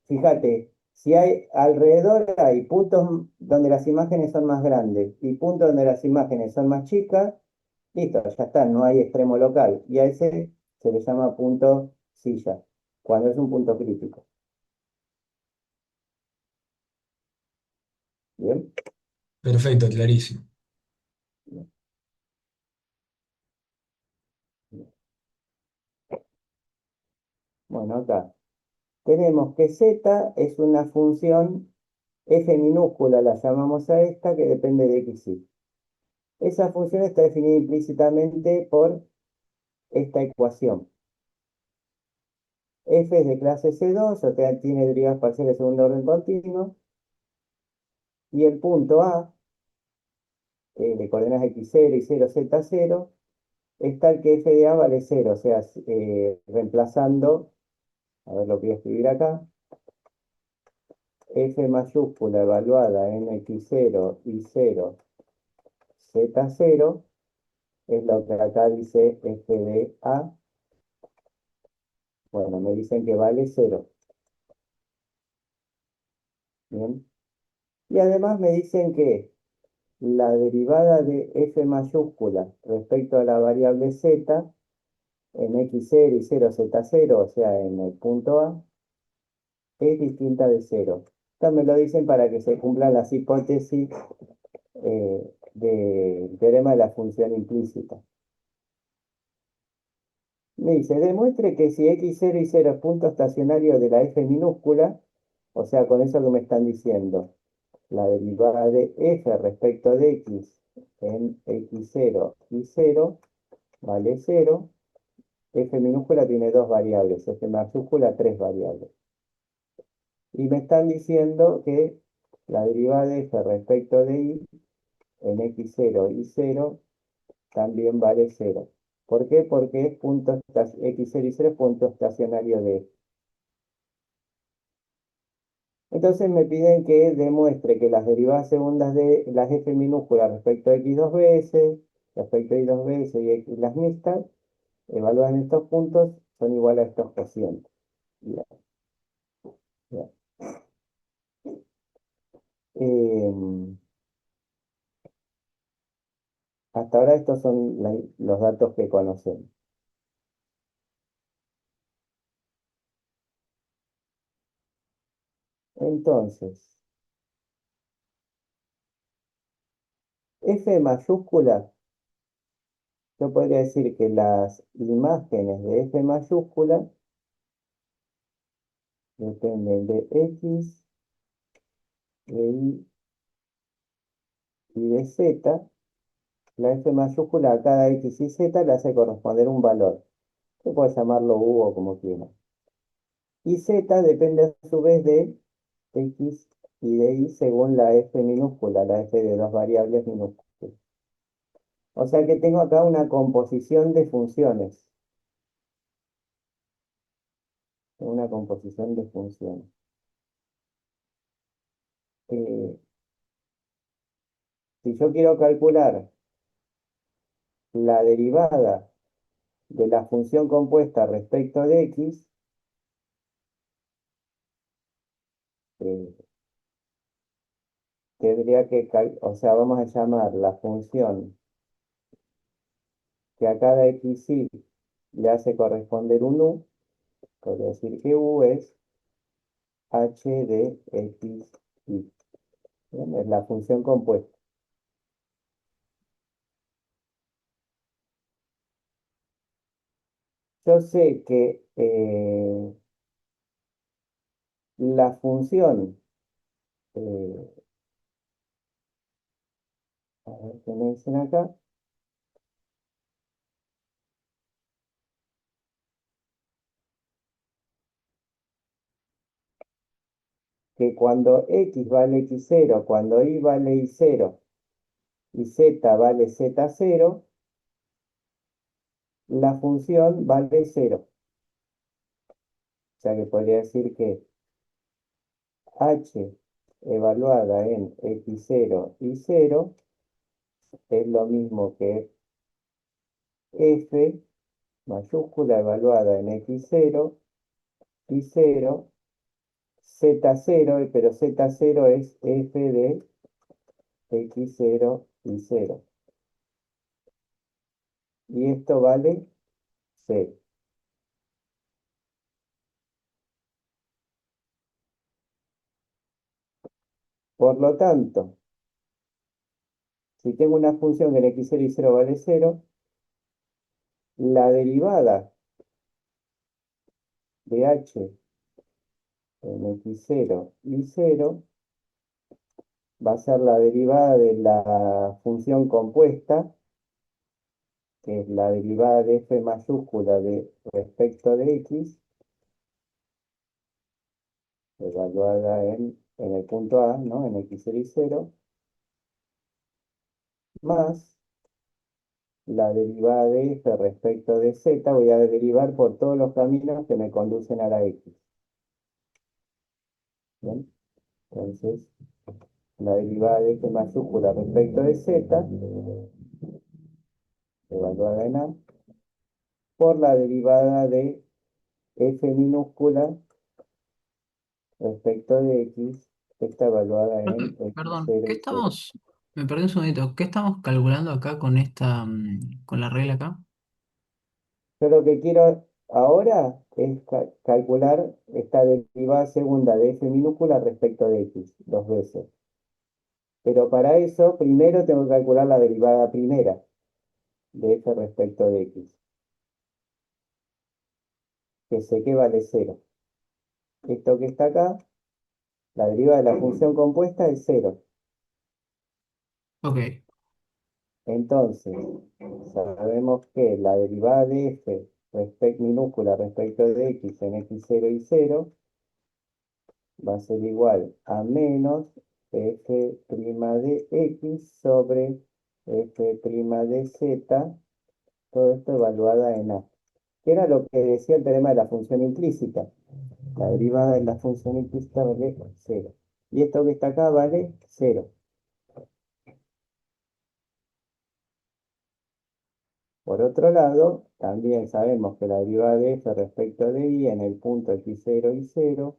fíjate, si hay alrededor hay puntos donde las imágenes son más grandes y puntos donde las imágenes son más chicas, listo, ya está, no hay extremo local. Y a ese se le llama punto silla, cuando es un punto crítico. ¿Bien? Perfecto, clarísimo. Bueno, acá tenemos que z es una función f minúscula, la llamamos a esta, que depende de x. Esa función está definida implícitamente por esta ecuación. F es de clase C2, o sea, tiene derivadas parciales de segundo orden continuo, y el punto A, de coordenadas x0 y 0, z0, es tal que f de a vale cero, o sea, reemplazando, a ver lo que voy a escribir acá, f mayúscula evaluada en x0, y0, z0, es lo que acá dice f de a, bueno, me dicen que vale cero, ¿bien? Y además me dicen que la derivada de f mayúscula respecto a la variable z en x0 y 0 z0, o sea, en el punto A, es distinta de cero. Esto me lo dicen para que se cumplan las hipótesis del teorema de la función implícita. Me dice, demuestre que si x0 y 0 es punto estacionario de la f minúscula, o sea, con eso que me están diciendo, la derivada de f respecto de x en x0 y 0 vale cero. F minúscula tiene dos variables, F mayúscula tres variables. Y me están diciendo que la derivada de f respecto de y en x0 y 0 también vale cero. ¿Por qué? Porque es x0 y 0 es punto estacionario de f. Entonces me piden que demuestre que las derivadas segundas de las f minúsculas respecto a x dos veces, respecto a y dos veces y x las mixtas, evaluadas en estos puntos, son iguales a estos cocientes. Bien, bien. Hasta ahora estos son los datos que conocemos. Entonces, f mayúscula, yo podría decir que las imágenes de f mayúscula dependen de x, de y y de z. La f mayúscula a cada x y z le hace corresponder un valor. Se puede llamarlo u o como quiera. Y z depende a su vez de x y de y según la f minúscula, la f de dos variables minúsculas. O sea que tengo acá una composición de funciones. Una composición de funciones. Eh, si yo quiero calcular la derivada de la función compuesta respecto de x, eh, tendría que, o sea, vamos a llamar la función que a cada x y le hace corresponder un u, podría decir que u es h de x y. Bien, es la función compuesta. Yo sé que la función, eh, a ver qué me dicen acá, que cuando x vale x0, cuando y vale y0 y z vale z0, la función vale cero. O sea que podría decir que h evaluada en x0 y 0 es lo mismo que f mayúscula evaluada en x0 y 0, z0, pero z0 es f de x0 y 0. Y esto vale cero. Por lo tanto, si tengo una función que en x0 y 0 vale cero, la derivada de h en x0 y 0 va a ser la derivada de la función compuesta, que es la derivada de f mayúscula de respecto de x, evaluada en el punto A, ¿no? En x0 y 0, más la derivada de f respecto de z, voy a derivar por todos los caminos que me conducen a la x. ¿Bien? Entonces, la derivada de f mayúscula respecto de z, evaluada en A, por la derivada de f minúscula respecto de x, está evaluada en Perdón, x0 ¿qué y 0. estamos? Me perdí un segundito. ¿Qué estamos calculando acá con esta, con la regla acá? Yo lo que quiero ahora es calcular esta derivada segunda de f minúscula respecto de x, dos veces. Pero para eso, primero tengo que calcular la derivada primera de f respecto de x, que sé que vale 0. Esto que está acá, la derivada de la función compuesta es 0. Ok, Entonces, sabemos que la derivada de f minúscula respecto de x en x0 y 0 va a ser igual a menos f' de x sobre f' de z, todo esto evaluada en a. Que era lo que decía el teorema de la función implícita. La derivada de la función implícita vale 0. Y esto que está acá vale 0. Por otro lado, también sabemos que la derivada de f respecto de y en el punto x0 y 0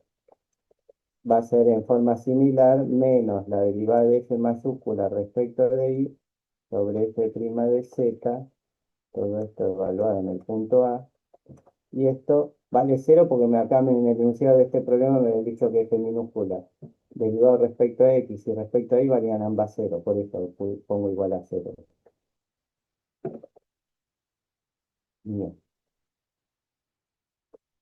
va a ser en forma similar menos la derivada de f mayúscula respecto de y sobre f' de z, todo esto evaluado en el punto A, y esto vale 0 porque acá en el enunciado de este problema me han dicho que f minúscula derivado respecto a x y respecto a y valían ambas 0, por eso pongo igual a 0. Bien.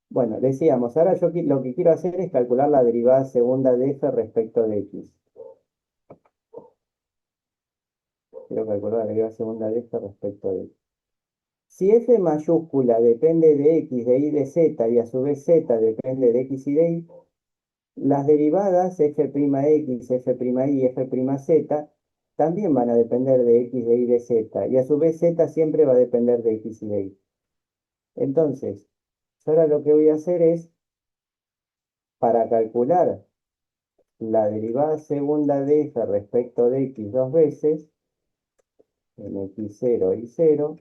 Bueno, decíamos, ahora yo lo que quiero hacer es calcular la derivada segunda de f respecto de x. Quiero calcular la derivada segunda de f respecto de x. Si f mayúscula depende de x, de y, de z, y a su vez z depende de x y de y, las derivadas f'x, f'y y f'z también van a depender de x, de y, de z, y a su vez z siempre va a depender de x y de y. Entonces, yo ahora lo que voy a hacer es, para calcular la derivada segunda de f respecto de x dos veces, en x0 y 0,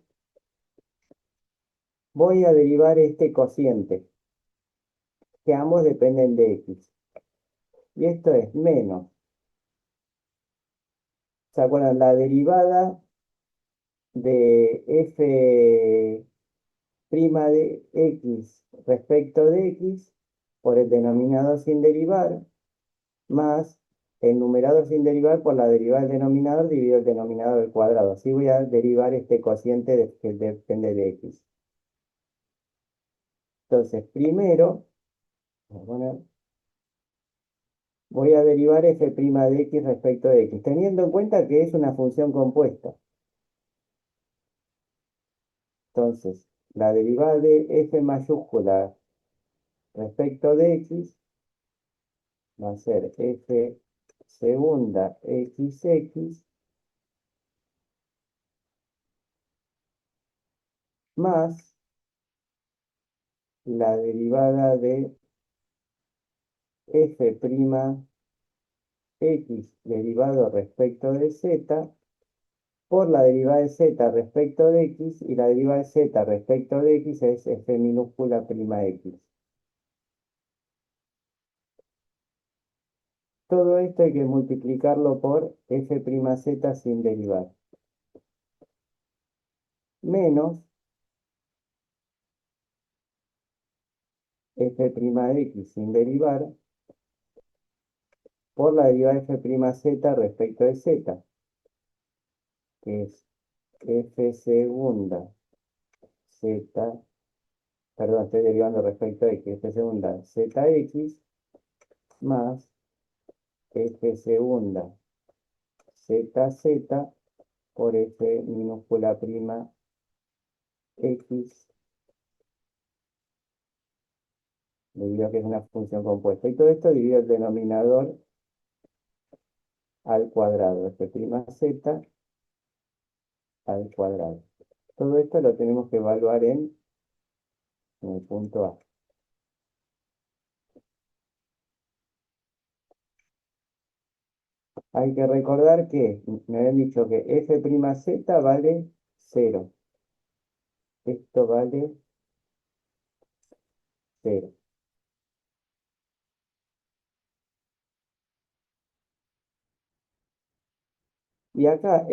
voy a derivar este cociente, que ambos dependen de x. Y esto es menos. ¿Se acuerdan? La derivada de f' de x respecto de x por el denominador sin derivar, más el numerador sin derivar por la derivada del denominador dividido el denominador al cuadrado. Así voy a derivar este cociente que depende de x. Entonces, primero, voy a derivar f' de x respecto de x, teniendo en cuenta que es una función compuesta. Entonces, la derivada de f mayúscula respecto de x va a ser f segunda xx más la derivada de f' x derivado respecto de z por la derivada de z respecto de x, y la derivada de z respecto de x es f minúscula prima x. Todo esto hay que multiplicarlo por f'z sin derivar. Menos f'x sin derivar por la derivada de f'z respecto de z, que es f segunda z, perdón, estoy derivando respecto a x, f segunda zx más f segunda zz por f minúscula prima x, debido a que es una función compuesta. Y todo esto divido el denominador al cuadrado, f' z al cuadrado. Todo esto lo tenemos que evaluar en el punto A. Hay que recordar que me habían dicho que f'z vale 0. Esto vale 0. Y acá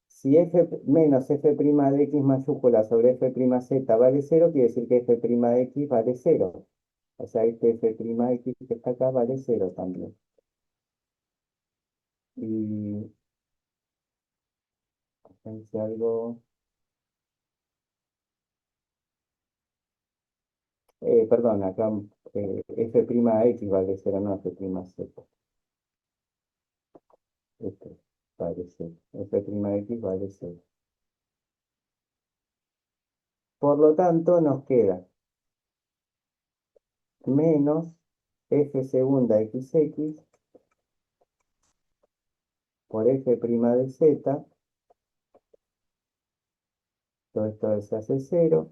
si f menos f' de x mayúscula sobre f'z vale 0, quiere decir que f' de x vale 0. O sea, este f' x que está acá vale 0 también. Y hice algo. Perdón, acá f' x vale 0, no f'z. Este vale 0. F'x vale 0. Por lo tanto, nos queda menos f segunda xx por f' de z, todo esto se hace 0,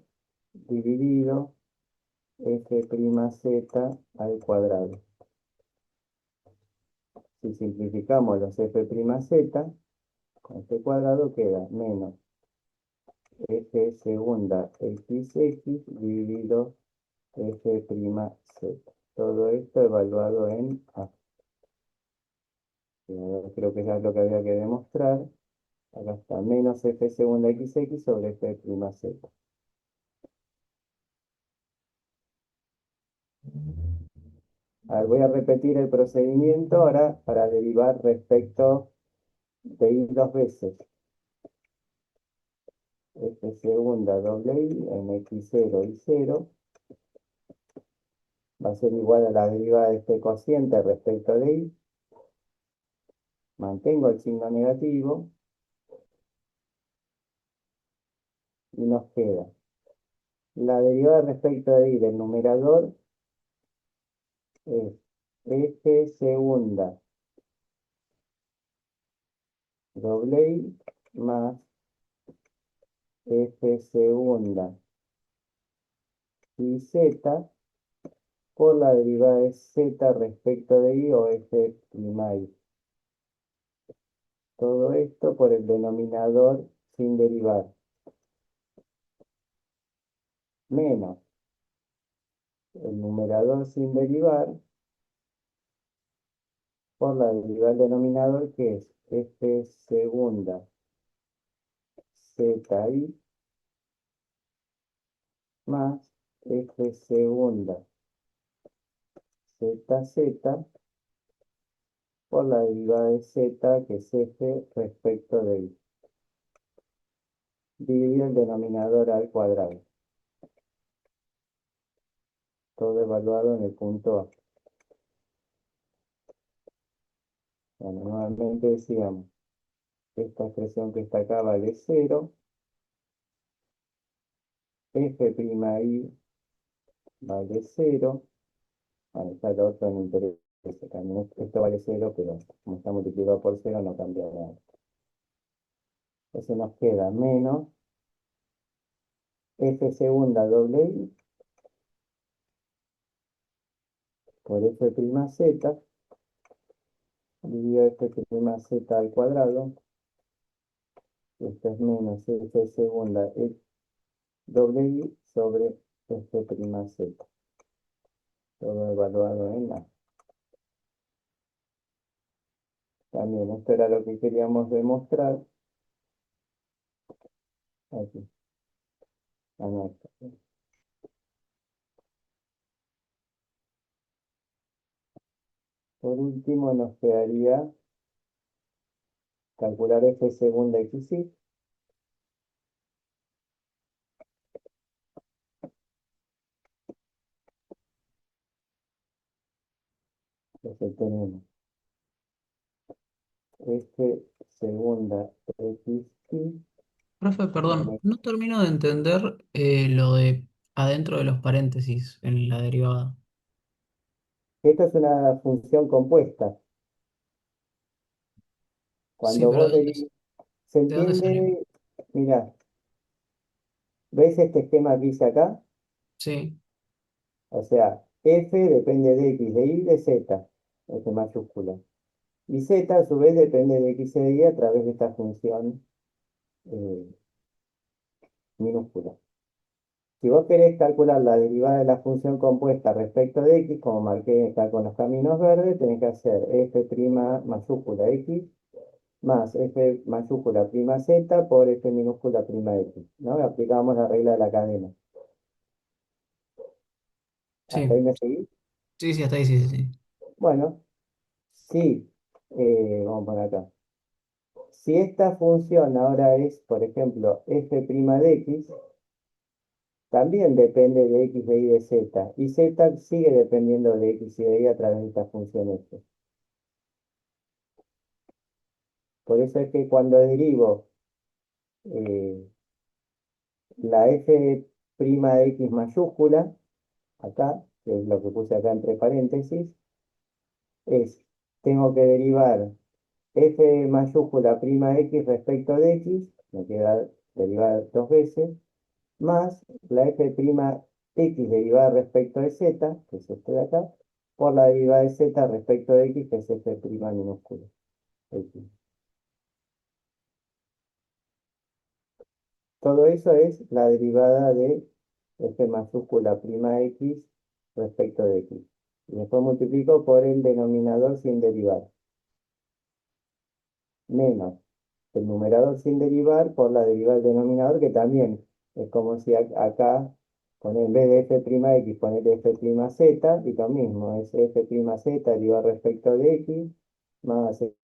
dividido f'z al cuadrado. Si simplificamos los f'z, con este cuadrado queda menos f segunda xx dividido f'z. Todo esto evaluado en A. Creo que ya es lo que había que demostrar. Acá está, menos f segunda xx sobre f'z. A ver, voy a repetir el procedimiento ahora para derivar respecto de y dos veces. F segunda doble y en x0 y 0 va a ser igual a la derivada de este cociente respecto de y. Mantengo el signo negativo y nos queda la derivada respecto de y del numerador es f segunda doble y más f segunda y z por la derivada de z respecto de y o f' y. Todo esto por el denominador sin derivar, menos el numerador sin derivar por la derivada del denominador que es f segunda zi más f segunda zz por la derivada de z que es f respecto de y. Dividir el denominador al cuadrado. Todo evaluado en el punto A. Bueno, nuevamente decíamos, esta expresión que está acá vale 0, f'y vale 0, bueno, está el otro no interesa, también esto vale 0, pero como está multiplicado por 0 no cambia nada. Entonces nos queda menos f segunda doble y por f'z dividido f'z al cuadrado. Esto es menos f segunda doble y sobre f'z. Todo evaluado en A. También esto era lo que queríamos demostrar. Aquí. Anota. Por último nos quedaría calcular f segunda xy. Entonces tenemos f segunda xy. Profe, perdón, no termino de entender lo de adentro de los paréntesis en la derivada. Esta es una función compuesta. Sí, Cuando pero vos derivas, se de dónde salió? entiende, mira, ¿Ves este esquema que hice acá? Sí, O sea, f depende de x, de y, de z, f mayúscula. Y z a su vez depende de x y de y a través de esta función eh, minúscula. Si vos querés calcular la derivada de la función compuesta respecto de x, como marqué acá con los caminos verdes, tenés que hacer f' mayúscula x más f mayúscula prima z por f minúscula prima x, ¿no? Aplicamos la regla de la cadena. ¿Hasta ahí sí, me seguís? sí, sí, hasta ahí, sí, sí, sí. Bueno, sí, vamos por acá. Si esta función ahora es, por ejemplo, f' de x, también depende de x, de y, de z. Y z sigue dependiendo de x y de y a través de esta función f. Por eso es que cuando derivo eh, la f' de x mayúscula, acá, que es lo que puse acá entre paréntesis, tengo que derivar f mayúscula prima x respecto de x, me queda derivar dos veces, más la f' x derivada respecto de z, que es esto de acá, por la derivada de z respecto de x, que es f' minúscula x. Todo eso es la derivada de f mayúscula prima x respecto de x. Y después multiplico por el denominador sin derivar, menos el numerador sin derivar por la derivada del denominador, que también es como si acá, poner en vez de f' x, poner f' z, y lo mismo, es f' z derivado respecto de x, más f'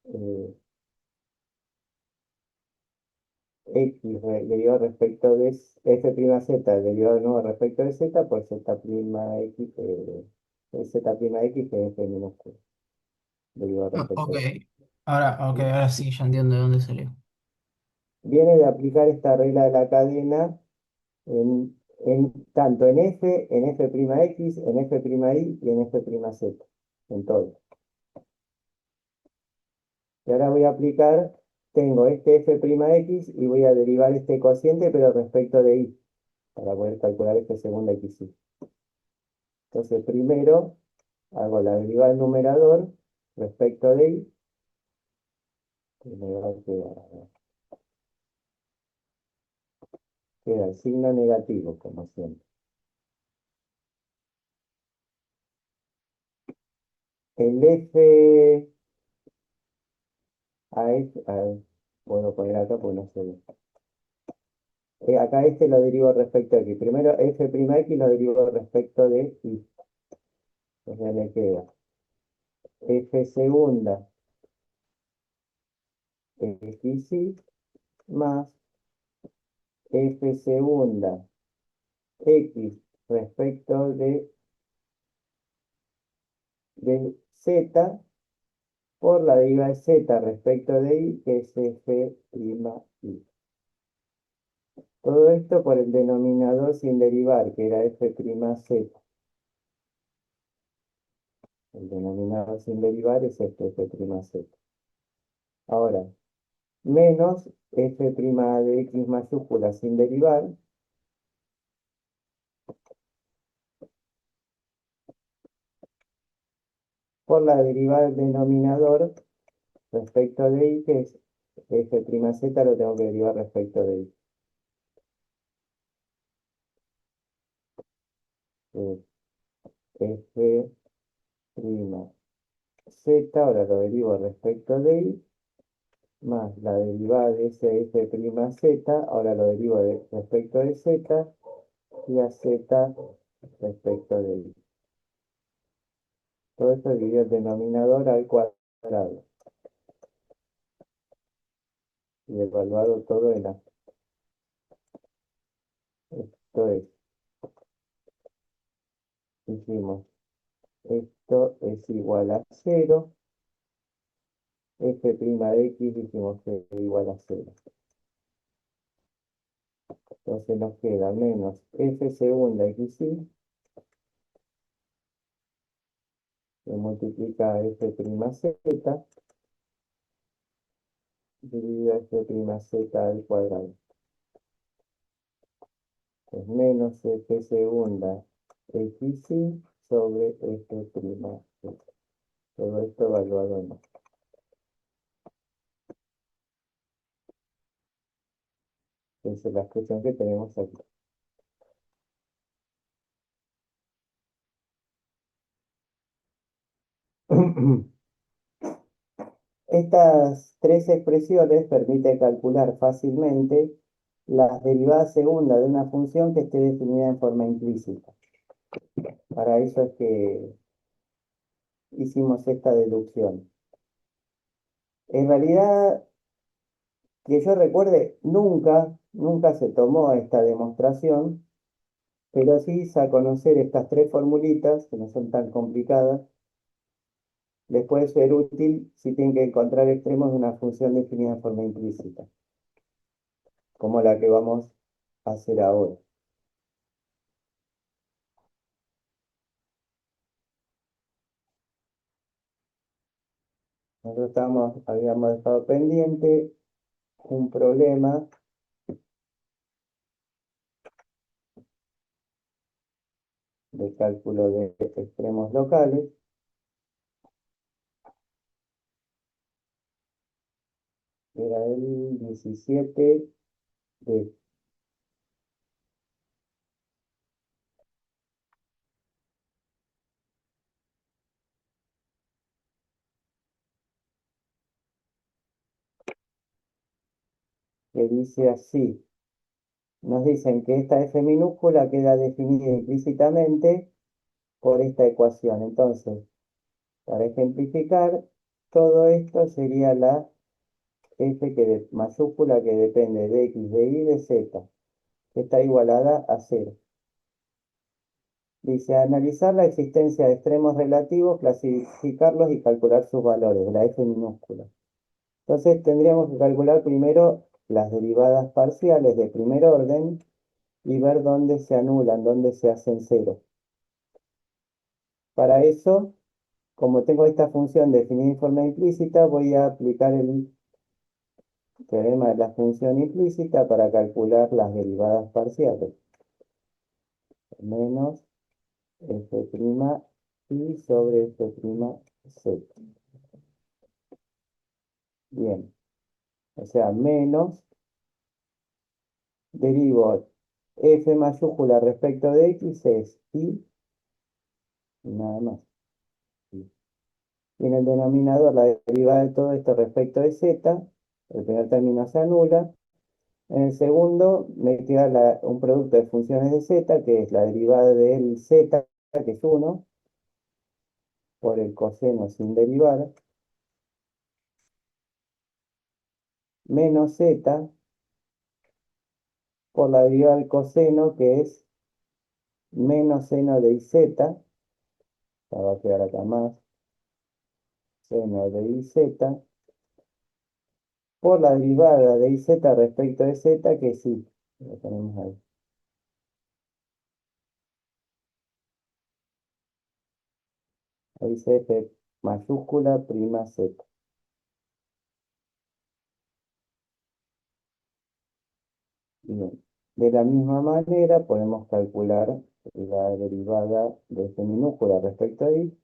eh, x derivado respecto de f' z derivado de nuevo respecto de z, por z' x, z' x que es f minúscula, derivado Ah, respecto ok, de. ok, ahora sí, ya entiendo de dónde salió. Viene de aplicar esta regla de la cadena tanto en f'x, en f'y y en f'z, en todo. Y ahora voy a aplicar, tengo este f'x y voy a derivar este cociente, pero respecto de y, para poder calcular este segundo xy. Entonces primero hago la derivada del numerador respecto de y, que me va a queda el signo negativo, como siempre. El f puedo poner acá porque no se ve. Acá este lo derivo respecto de aquí. Primero f'x lo derivo respecto de y. Entonces me queda f segunda xy más f segunda x respecto de z por la derivada de z respecto de y, que es f' y. Todo esto por el denominador sin derivar, que era f'z. El denominador sin derivar es este f'z. Ahora, menos f' de x mayúscula sin derivar, por la derivada del denominador respecto de y, que es f'z, lo tengo que derivar respecto de y. F' z, ahora lo derivo respecto de y, más la derivada de ese f'z, ahora lo derivo respecto de z, y a z respecto de y. Todo esto dividido el denominador al cuadrado y evaluado todo en a. Esto es, hicimos, esto es igual a 0, f' de x dijimos que es igual a 0. Entonces nos queda menos f segunda xy, que multiplica f'z, dividido f' z al cuadrado. es menos f segunda xy sobre f prima. Todo esto evaluado en. Esa es la expresión que tenemos aquí. Estas tres expresiones permiten calcular fácilmente las derivadas segundas de una función que esté definida en forma implícita. Para eso es que hicimos esta deducción. En realidad, que yo recuerde, nunca se tomó esta demostración, pero sí hice a conocer estas tres formulitas, que no son tan complicadas. Les puede ser útil si tienen que encontrar extremos de una función definida en forma implícita, como la que vamos a hacer ahora. Nosotros habíamos dejado pendiente un problema de cálculo de extremos locales. Era el 17 de. Que dice así. Nos dicen que esta f minúscula queda definida implícitamente por esta ecuación. Entonces, para ejemplificar, todo esto sería la f mayúscula que depende de x, de y, de z, que está igualada a 0. Dice, analizar la existencia de extremos relativos, clasificarlos y calcular sus valores, de la f minúscula. Entonces tendríamos que calcular primero las derivadas parciales de primer orden y ver dónde se anulan, dónde se hacen cero. Para eso, como tengo esta función definida en forma implícita, voy a aplicar el teorema de la función implícita para calcular las derivadas parciales. Menos f' y sobre f' z. Bien, o sea, menos, derivo f mayúscula respecto de x es y nada más. Y en el denominador, la derivada de todo esto respecto de z, el primer término se anula. En el segundo me queda un producto de funciones de z, que es la derivada del z, que es 1, por el coseno sin derivar, menos z, por la derivada del coseno, que es menos seno de iz, ya va a quedar acá más, seno de iz, por la derivada de iz respecto de z, que sí, lo tenemos ahí. Ahí dice f mayúscula prima z. Bien. De la misma manera podemos calcular la derivada de f minúscula respecto a y.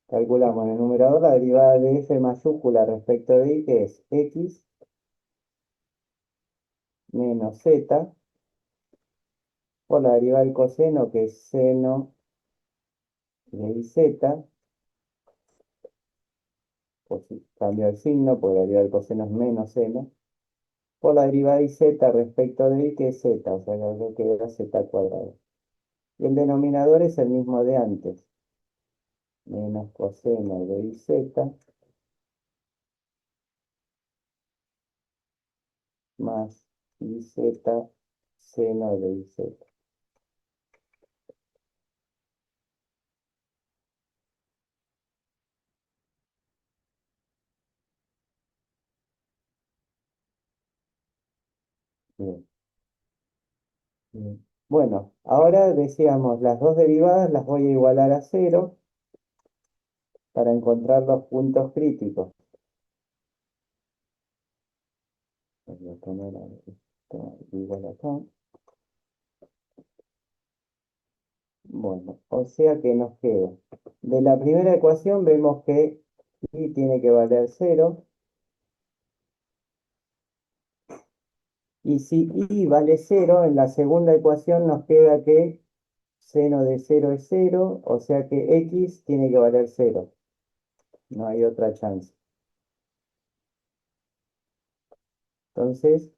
Calculamos en el numerador la derivada de f mayúscula respecto de y, que es x menos z, por la derivada del coseno, que es seno de iz, pues si cambio el signo, porque la derivada del coseno es menos seno, por la derivada de iz respecto de y, que es z, o sea que queda z cuadrado. Y el denominador es el mismo de antes, menos coseno de iz más iz seno de iz. Bien, bien. Bueno, ahora decíamos, las dos derivadas las voy a igualar a 0 para encontrar los puntos críticos. Voy a poner esto igual acá. Bueno, o sea que nos queda. De la primera ecuación vemos que y tiene que valer 0. Y si y vale 0, en la segunda ecuación nos queda que seno de 0 es 0, o sea que x tiene que valer 0. No hay otra chance. Entonces,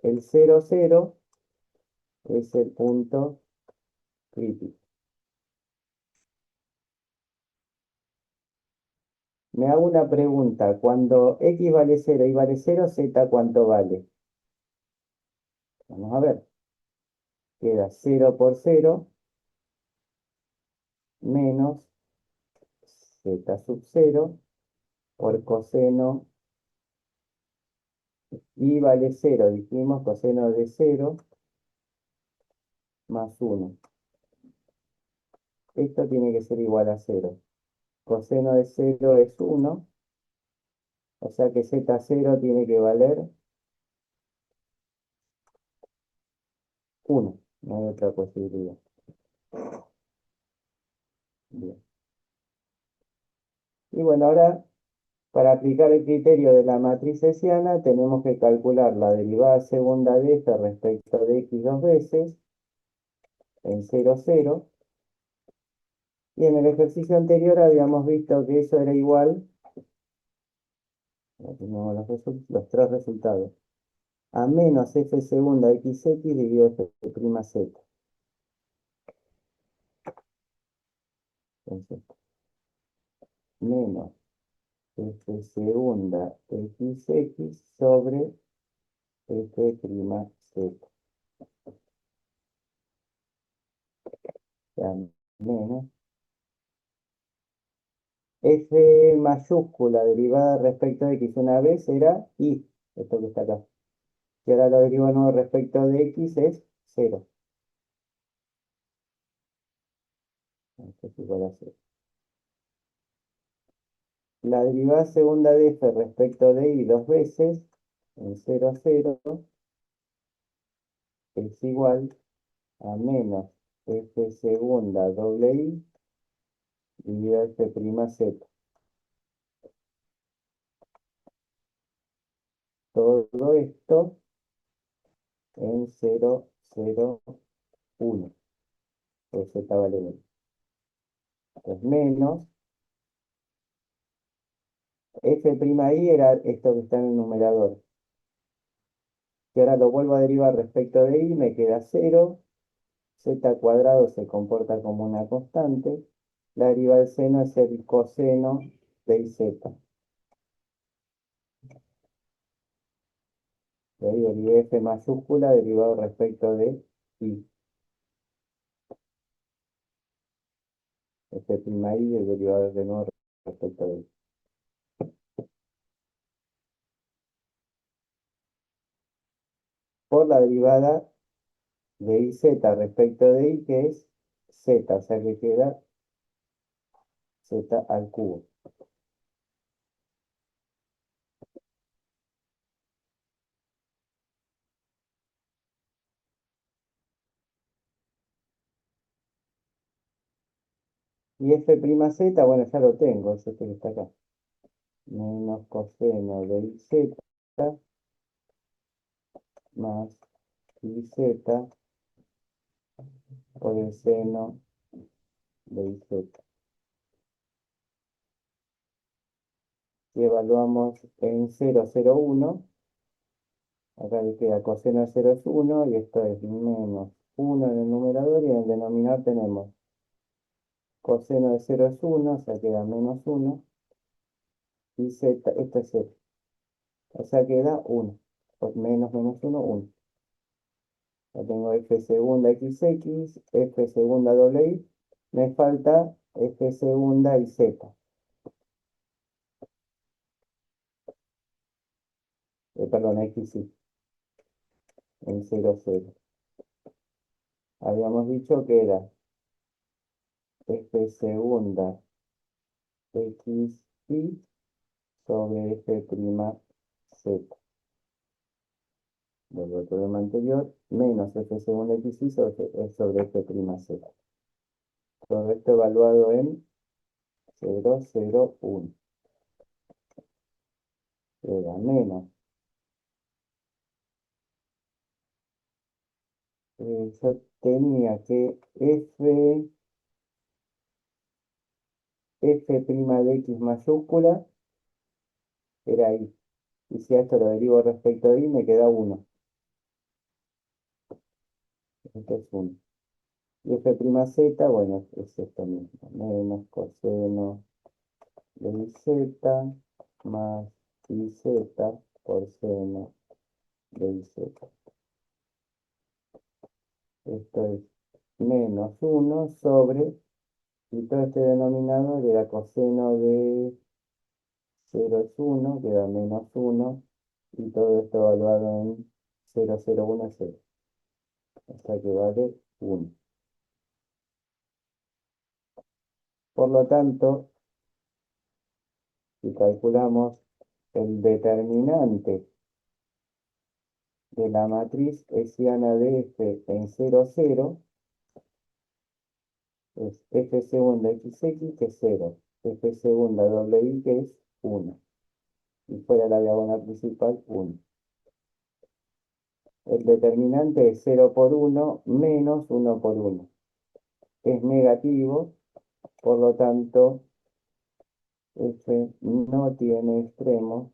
el 0, 0 es el punto crítico. Me hago una pregunta. Cuando x vale 0 y vale 0, z, ¿cuánto vale? Vamos a ver. Queda 0 por 0 menos z sub 0 por coseno y vale 0. Dijimos coseno de 0 más 1. Esto tiene que ser igual a 0. Coseno de 0 es 1. O sea que z0 tiene que valer 1. No hay otra posibilidad. Bien. Y bueno, ahora para aplicar el criterio de la matriz hessiana tenemos que calcular la derivada segunda de f respecto de x dos veces en 0, 0. Y en el ejercicio anterior habíamos visto que eso era igual, ya tenemos los tres resultados, a menos f segunda xx dividido f prima z. Entonces, menos f segunda xx sobre f prima z. O sea, menos f mayúscula derivada respecto de x una vez era y, esto que está acá. Y ahora lo derivado respecto de x es 0. Esto es igual a 0. La derivada segunda de f respecto de y dos veces en 0, 0 es igual a menos f segunda doble i dividido f prima z. Todo esto en 0, 0, 1. Pues z vale 1. Entonces menos f prima i era esto que está en el numerador. Y ahora lo vuelvo a derivar respecto de i, me queda 0. Z cuadrado se comporta como una constante. La derivada del seno es el coseno de iz. De ahí derivé f mayúscula derivado respecto de i. F prima i es derivado de nuevo respecto de i. Por la derivada de iz respecto de i, que es z, o sea que queda z al cubo. Y f prima z, bueno, ya lo tengo, es este que está acá. Menos coseno de iz más iz por el seno de iz. Si evaluamos en 0, 0, 1, acá le queda coseno de 0 es 1 y esto es menos 1 en el numerador y en el denominador tenemos coseno de 0 es 1, o sea queda menos 1 y z, esto es 0, o sea queda 1, pues menos menos 1, 1. Ya tengo f segunda xx, f segunda doble i, me falta f segunda y z, perdón, xy, en 0, 0. Habíamos dicho que era f segunda xy sobre f prima z. del problema anterior, menos f segundo xy sobre f prima z. Todo esto evaluado en 0, 0, 1. Era menos. Yo tenía que f' de x mayúscula era y. Y si a esto lo derivo respecto de y, me queda 1. Esto es 1. Y f', bueno, es esto mismo. Menos coseno de iz más iz por seno de iz. Esto es menos 1 sobre, y todo este denominador era coseno de 0 es 1, queda menos 1, y todo esto evaluado en 0, 0, 1 es 0. O sea que vale 1. Por lo tanto, si calculamos el determinante de la matriz hessiana de f en 0, 0, es f segunda xx, que es 0, f segunda doble y, que es 1, y fuera la diagonal principal, 1. El determinante es 0 por 1 menos 1 por 1. Es negativo, por lo tanto, f no tiene extremos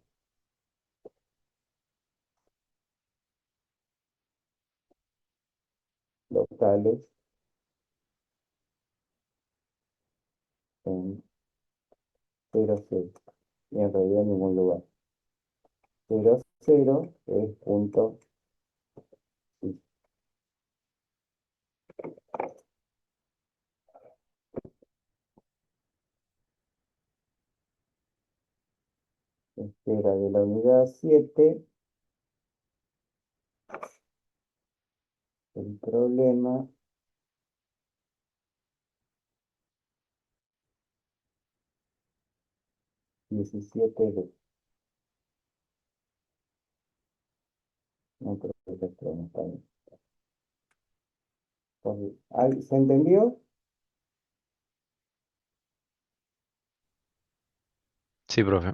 locales en 0, 0. Y en realidad en ningún lugar. 0, 0 es punto y. Este era de la unidad 7. El problema 17b. No creo que extremo está bien. ¿Se entendió? Sí, profe.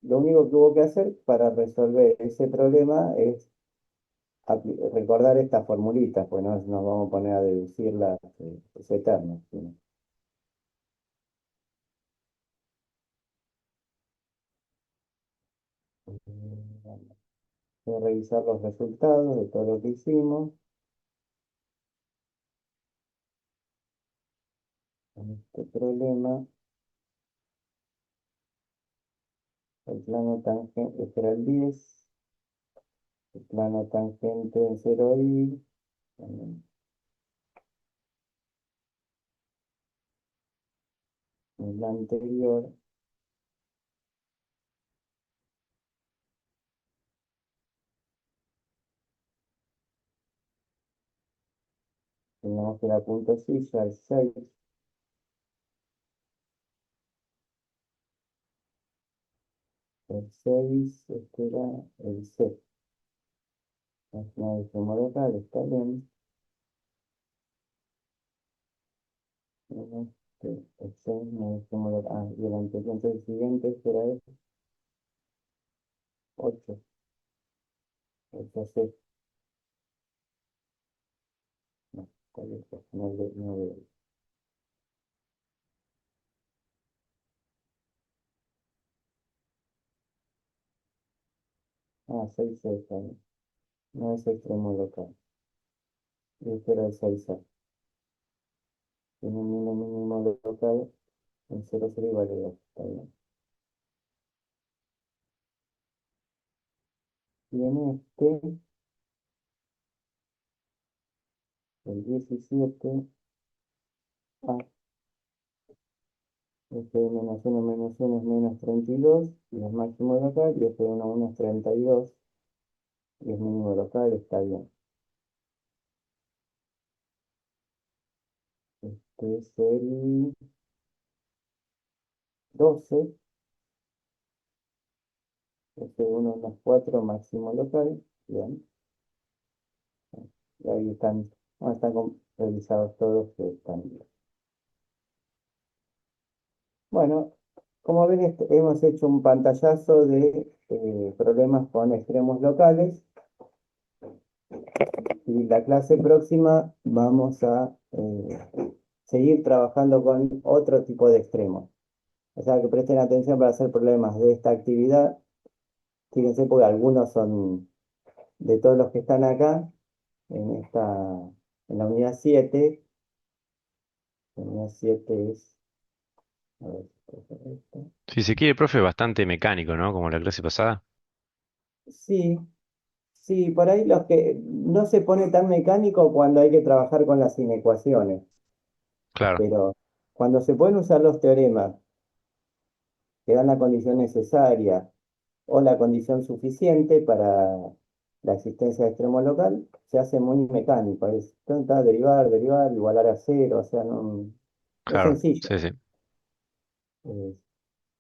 Lo único que hubo que hacer para resolver ese problema es recordar estas formulitas, pues no nos vamos a poner a deducirlas, es eterno. ¿Sí? Voy a revisar los resultados de todo lo que hicimos. En este problema, el plano tangente, este era el 10, el plano tangente en 0i, también el anterior, teníamos que era punto silla, el 6, este era el C. No dijimos local, está bien. El 6 no dijimos local. Ah, y el anterior, entonces el siguiente será el 8, 8C. No, ¿cuál es? No, no veo. Ah, 6C está bien. No es extremo local. Y este era el 6A. Tiene un mínimo local en 0, 0 y vale 2. Está bien. Y en este, el 17, A, f de menos 1 es menos 32, y es máximo local, y f de 1 es 32, y es mínimo local, está bien. Este es el 12, f de 1 más 4, máximo local, Bien, y ahí están, bueno, están revisados todos que están bien. Bueno, como ven, hemos hecho un pantallazo de problemas con extremos locales y la clase próxima vamos a seguir trabajando con otro tipo de extremos. O sea, que presten atención para hacer problemas de esta actividad. Fíjense, porque algunos son de todos los que están acá, en la unidad 7. La unidad 7 es, a ver, si puedo hacer esto. Si se quiere, profe, bastante mecánico, ¿no? Como la clase pasada. Sí, sí, por ahí los que no se pone tan mecánico cuando hay que trabajar con las inecuaciones, Claro, pero cuando se pueden usar los teoremas que dan la condición necesaria o la condición suficiente para la existencia de extremo local, se hace muy mecánico. Es derivar, derivar, igualar a cero, o sea, es claro, sencillo. sí, sí. Eh,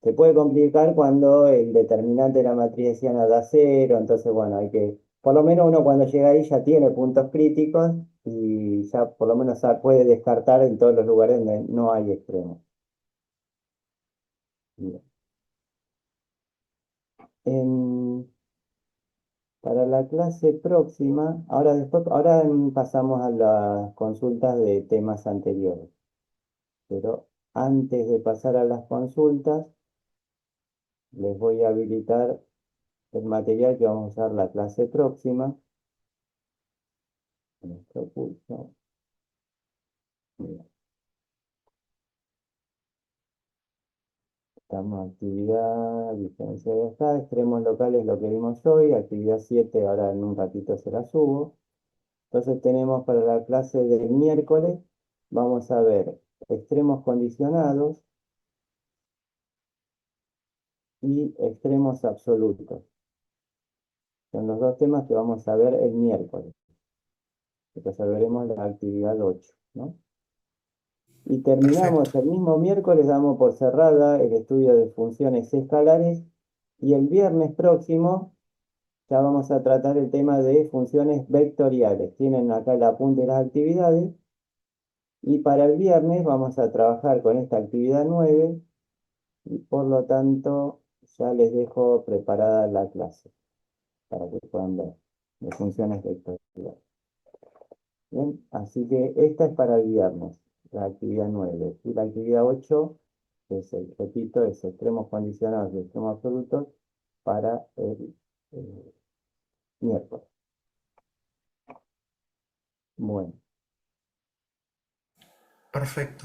Se puede complicar cuando el determinante de la matriz hessiana da cero, entonces, bueno, por lo menos uno cuando llega ahí ya tiene puntos críticos y ya por lo menos puede descartar en todos los lugares donde no hay extremos. Bien. En- para la clase próxima, ahora pasamos a las consultas de temas anteriores, pero antes de pasar a las consultas, les voy a habilitar el material que vamos a usar la clase próxima. En nuestro curso. Bien, estamos actividad, diferencia de acá, extremos locales lo que vimos hoy, actividad 7 ahora en un ratito se la subo. Entonces tenemos para la clase del miércoles, vamos a ver extremos condicionados y extremos absolutos. Son los dos temas que vamos a ver el miércoles. Resolveremos la actividad 8, ¿no? Y terminamos Perfecto. el mismo miércoles, damos por cerrada el estudio de funciones escalares y el viernes próximo ya vamos a tratar el tema de funciones vectoriales. Tienen acá el apunte de las actividades y para el viernes vamos a trabajar con esta actividad 9 y por lo tanto ya les dejo preparada la clase para que puedan ver de funciones vectoriales. Bien, así que esta es para el viernes, la actividad 9. Y la actividad 8 repito, es extremos condicionados y extremos absolutos para el miércoles. Bueno, Perfecto.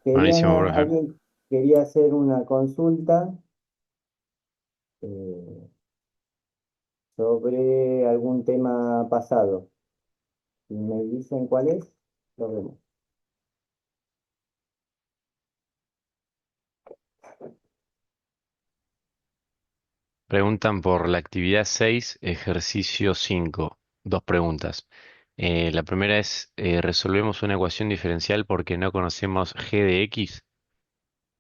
Buenísimo, profe. alguien quería hacer una consulta eh, sobre algún tema pasado. Si me dicen cuál es, lo vemos. Preguntan por la actividad 6, ejercicio 5. Dos preguntas. La primera es, resolvemos una ecuación diferencial porque no conocemos g de x.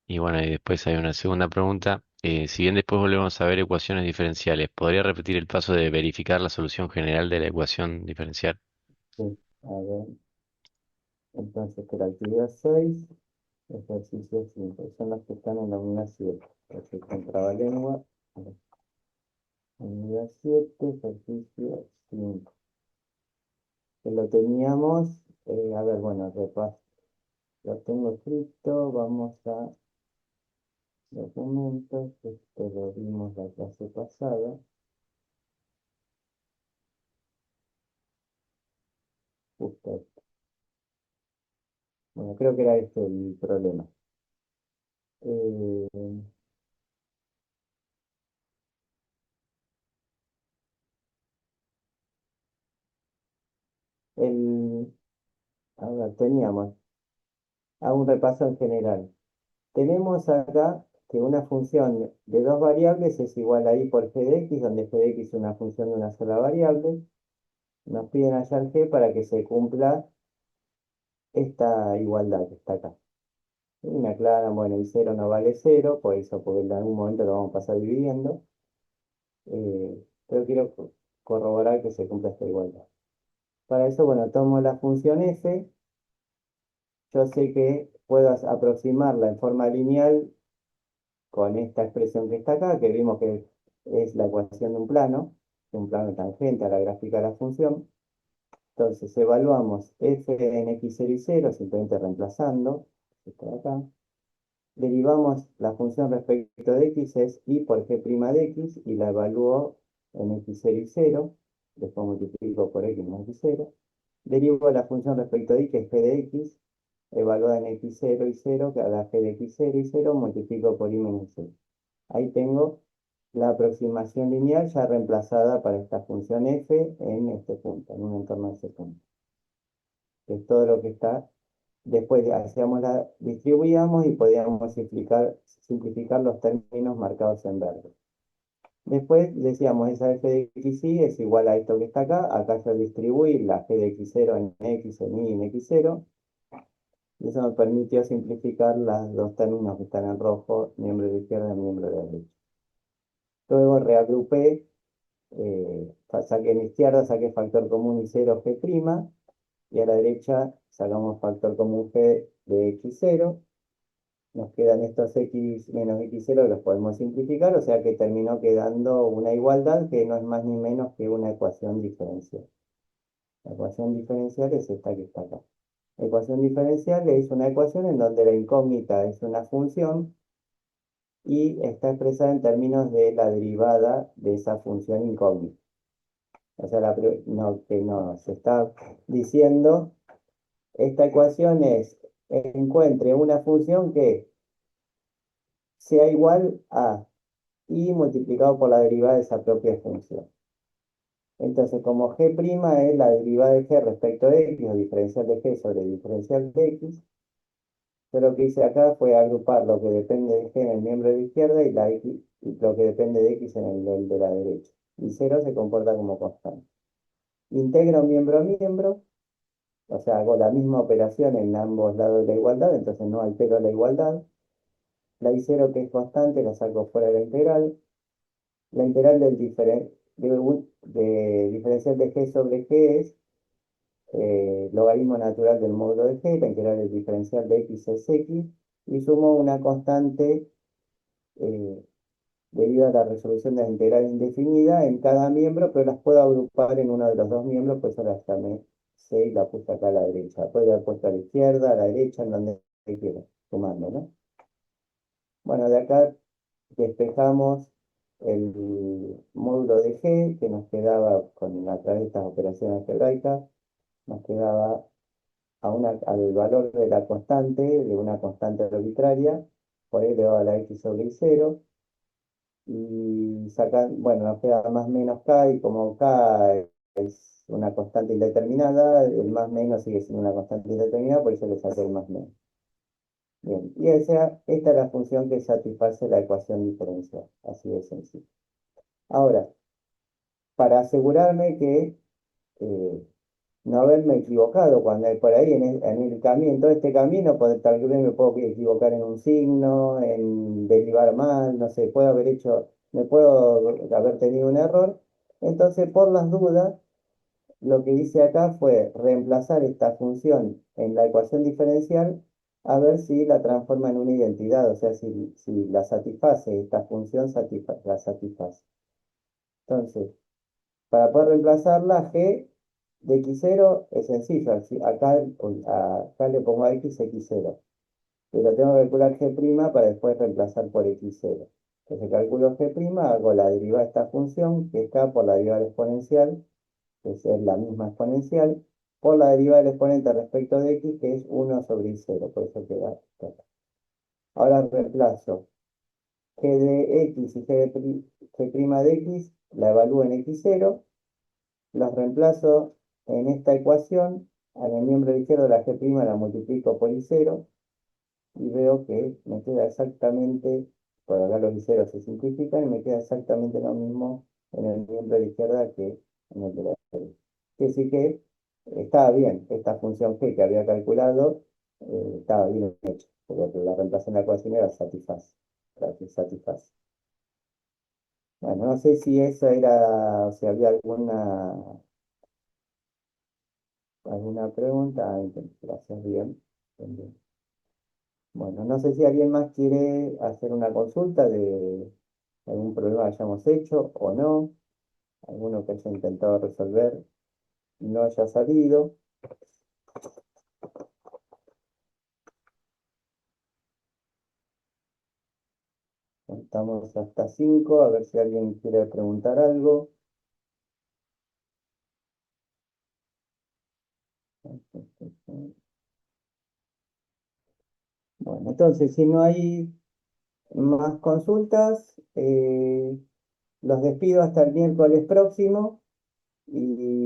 Y bueno, y después hay una segunda pregunta. Si bien después volvemos a ver ecuaciones diferenciales, ¿podría repetir el paso de verificar la solución general de la ecuación diferencial? Sí, a ver, entonces, que la actividad 6 ejercicio 5 son los que están en la unidad 7. Así con trabalengua. A ver, unidad 7 ejercicio 5. Que lo teníamos, a ver, bueno, repaso. Lo tengo escrito, vamos a documentos, esto lo vimos la clase pasada. Justo esto. Bueno, creo que era este el problema. Eh, el, a ver, teníamos, hago un repaso en general. Tenemos acá que una función de dos variables es igual a i por g de x, donde g de x es una función de una sola variable. Nos piden hallar g para que se cumpla esta igualdad que está acá. Y me aclaran, bueno, y cero no vale cero, por eso, porque en algún momento lo vamos a pasar dividiendo. Pero quiero corroborar que se cumpla esta igualdad. Para eso, bueno, tomo la función f, yo sé que puedo aproximarla en forma lineal con esta expresión que está acá, que vimos que es la ecuación de un plano tangente a la gráfica de la función. Entonces evaluamos f en x0 y 0, simplemente reemplazando, esto de acá. Derivamos la función respecto de x, es y por g' de x, y la evalúo en x0 y 0, después multiplico por x más x0. Derivo la función respecto de y, que es g de x, evaluada en x0 y 0, que la g de x0 y 0, multiplico por y menos 0. Ahí tengo la aproximación lineal ya reemplazada para esta función f en este punto, en un entorno de ese punto. Que es todo lo que está. Después distribuíamos y podíamos simplificar los términos marcados en verde. Después decíamos, esa f de xy es igual a esto que está acá. Acá yo distribuí la g de x0 en x, en y, en x0. Y eso me permitió simplificar los dos términos que están en rojo, miembro de izquierda y miembro de derecha. Luego reagrupé, saqué en la izquierda, saqué factor común y 0 g', y a la derecha sacamos factor común g de x0. Nos quedan estos x menos x0, los podemos simplificar, o sea que terminó quedando una igualdad que no es más ni menos que una ecuación diferencial. La ecuación diferencial es esta que está acá. La ecuación diferencial es una ecuación en donde la incógnita es una función y está expresada en términos de la derivada de esa función incógnita. O sea, que nos está diciendo, esta ecuación es, encuentre una función que sea igual a y multiplicado por la derivada de esa propia función. Entonces, como g' es la derivada de g respecto de x, o diferencial de g sobre diferencial de x, yo lo que hice acá fue agrupar lo que depende de g en el miembro de la izquierda y lo que depende de x en el de la derecha. Y 0 se comporta como constante. Integro miembro a miembro, o sea, hago la misma operación en ambos lados de la igualdad, entonces no altero la igualdad. La y0, que es constante, la saco fuera de la integral. La integral de diferencial de g sobre g es logaritmo natural del módulo de g, la integral del diferencial de x es x, y sumo una constante eh, debido a la resolución de la integral indefinida en cada miembro, pero las puedo agrupar en uno de los dos miembros, pues ahora las llamé C y la puse acá a la derecha. Puedo haber puesto a la izquierda, a la derecha, en donde quiera, sumando, ¿no? Bueno, de acá despejamos el módulo de G, que nos quedaba a través de estas operaciones algebraicas, nos quedaba al valor de la constante, de una constante arbitraria, por ahí elevado a la x sobre y 0, y sacan, bueno, nos queda más menos k, y como k es una constante indeterminada, el más menos sigue siendo una constante indeterminada, por eso le saqué el más menos. Bien, y esta es la función que satisface la ecuación diferencial, así de sencillo. Ahora, para asegurarme que eh, no haberme equivocado cuando por ahí en el camino, en todo este camino, tal vez me puedo equivocar en un signo, en derivar mal, no sé, me puedo haber tenido un error. Entonces, por las dudas, lo que hice acá fue reemplazar esta función en la ecuación diferencial a ver si la transforma en una identidad, o sea, si la satisface, esta función la satisface. Entonces, para poder reemplazarla, g de x0 es sencillo. Acá le pongo a x x0. Pero tengo que calcular g' para después reemplazar por x0. Entonces calculo g', hago la derivada de esta función, que está por la derivada exponencial, que es la misma exponencial, por la derivada del exponente respecto de x, que es 1 sobre y0. Por eso queda esto. Ahora reemplazo g de x y g' de x, la evalúo en x0. Los reemplazo en esta ecuación, en el miembro izquierdo la g' la multiplico por y0 y veo que me queda exactamente, por acá los y0 se simplifican y me queda exactamente lo mismo en el miembro de la izquierda que en el de la derecha. Que sí que estaba bien, esta función g que había calculado estaba bien hecha, porque la reemplazo en la ecuación y la satisface. Bueno, no sé si eso era, si había alguna pregunta. Gracias, bien. Bien. Bueno, no sé si alguien más quiere hacer una consulta de algún problema que hayamos hecho o no, alguno que haya intentado resolver y no haya salido. Contamos hasta 5, a ver si alguien quiere preguntar algo. Bueno, entonces, si no hay más consultas, los despido hasta el miércoles próximo y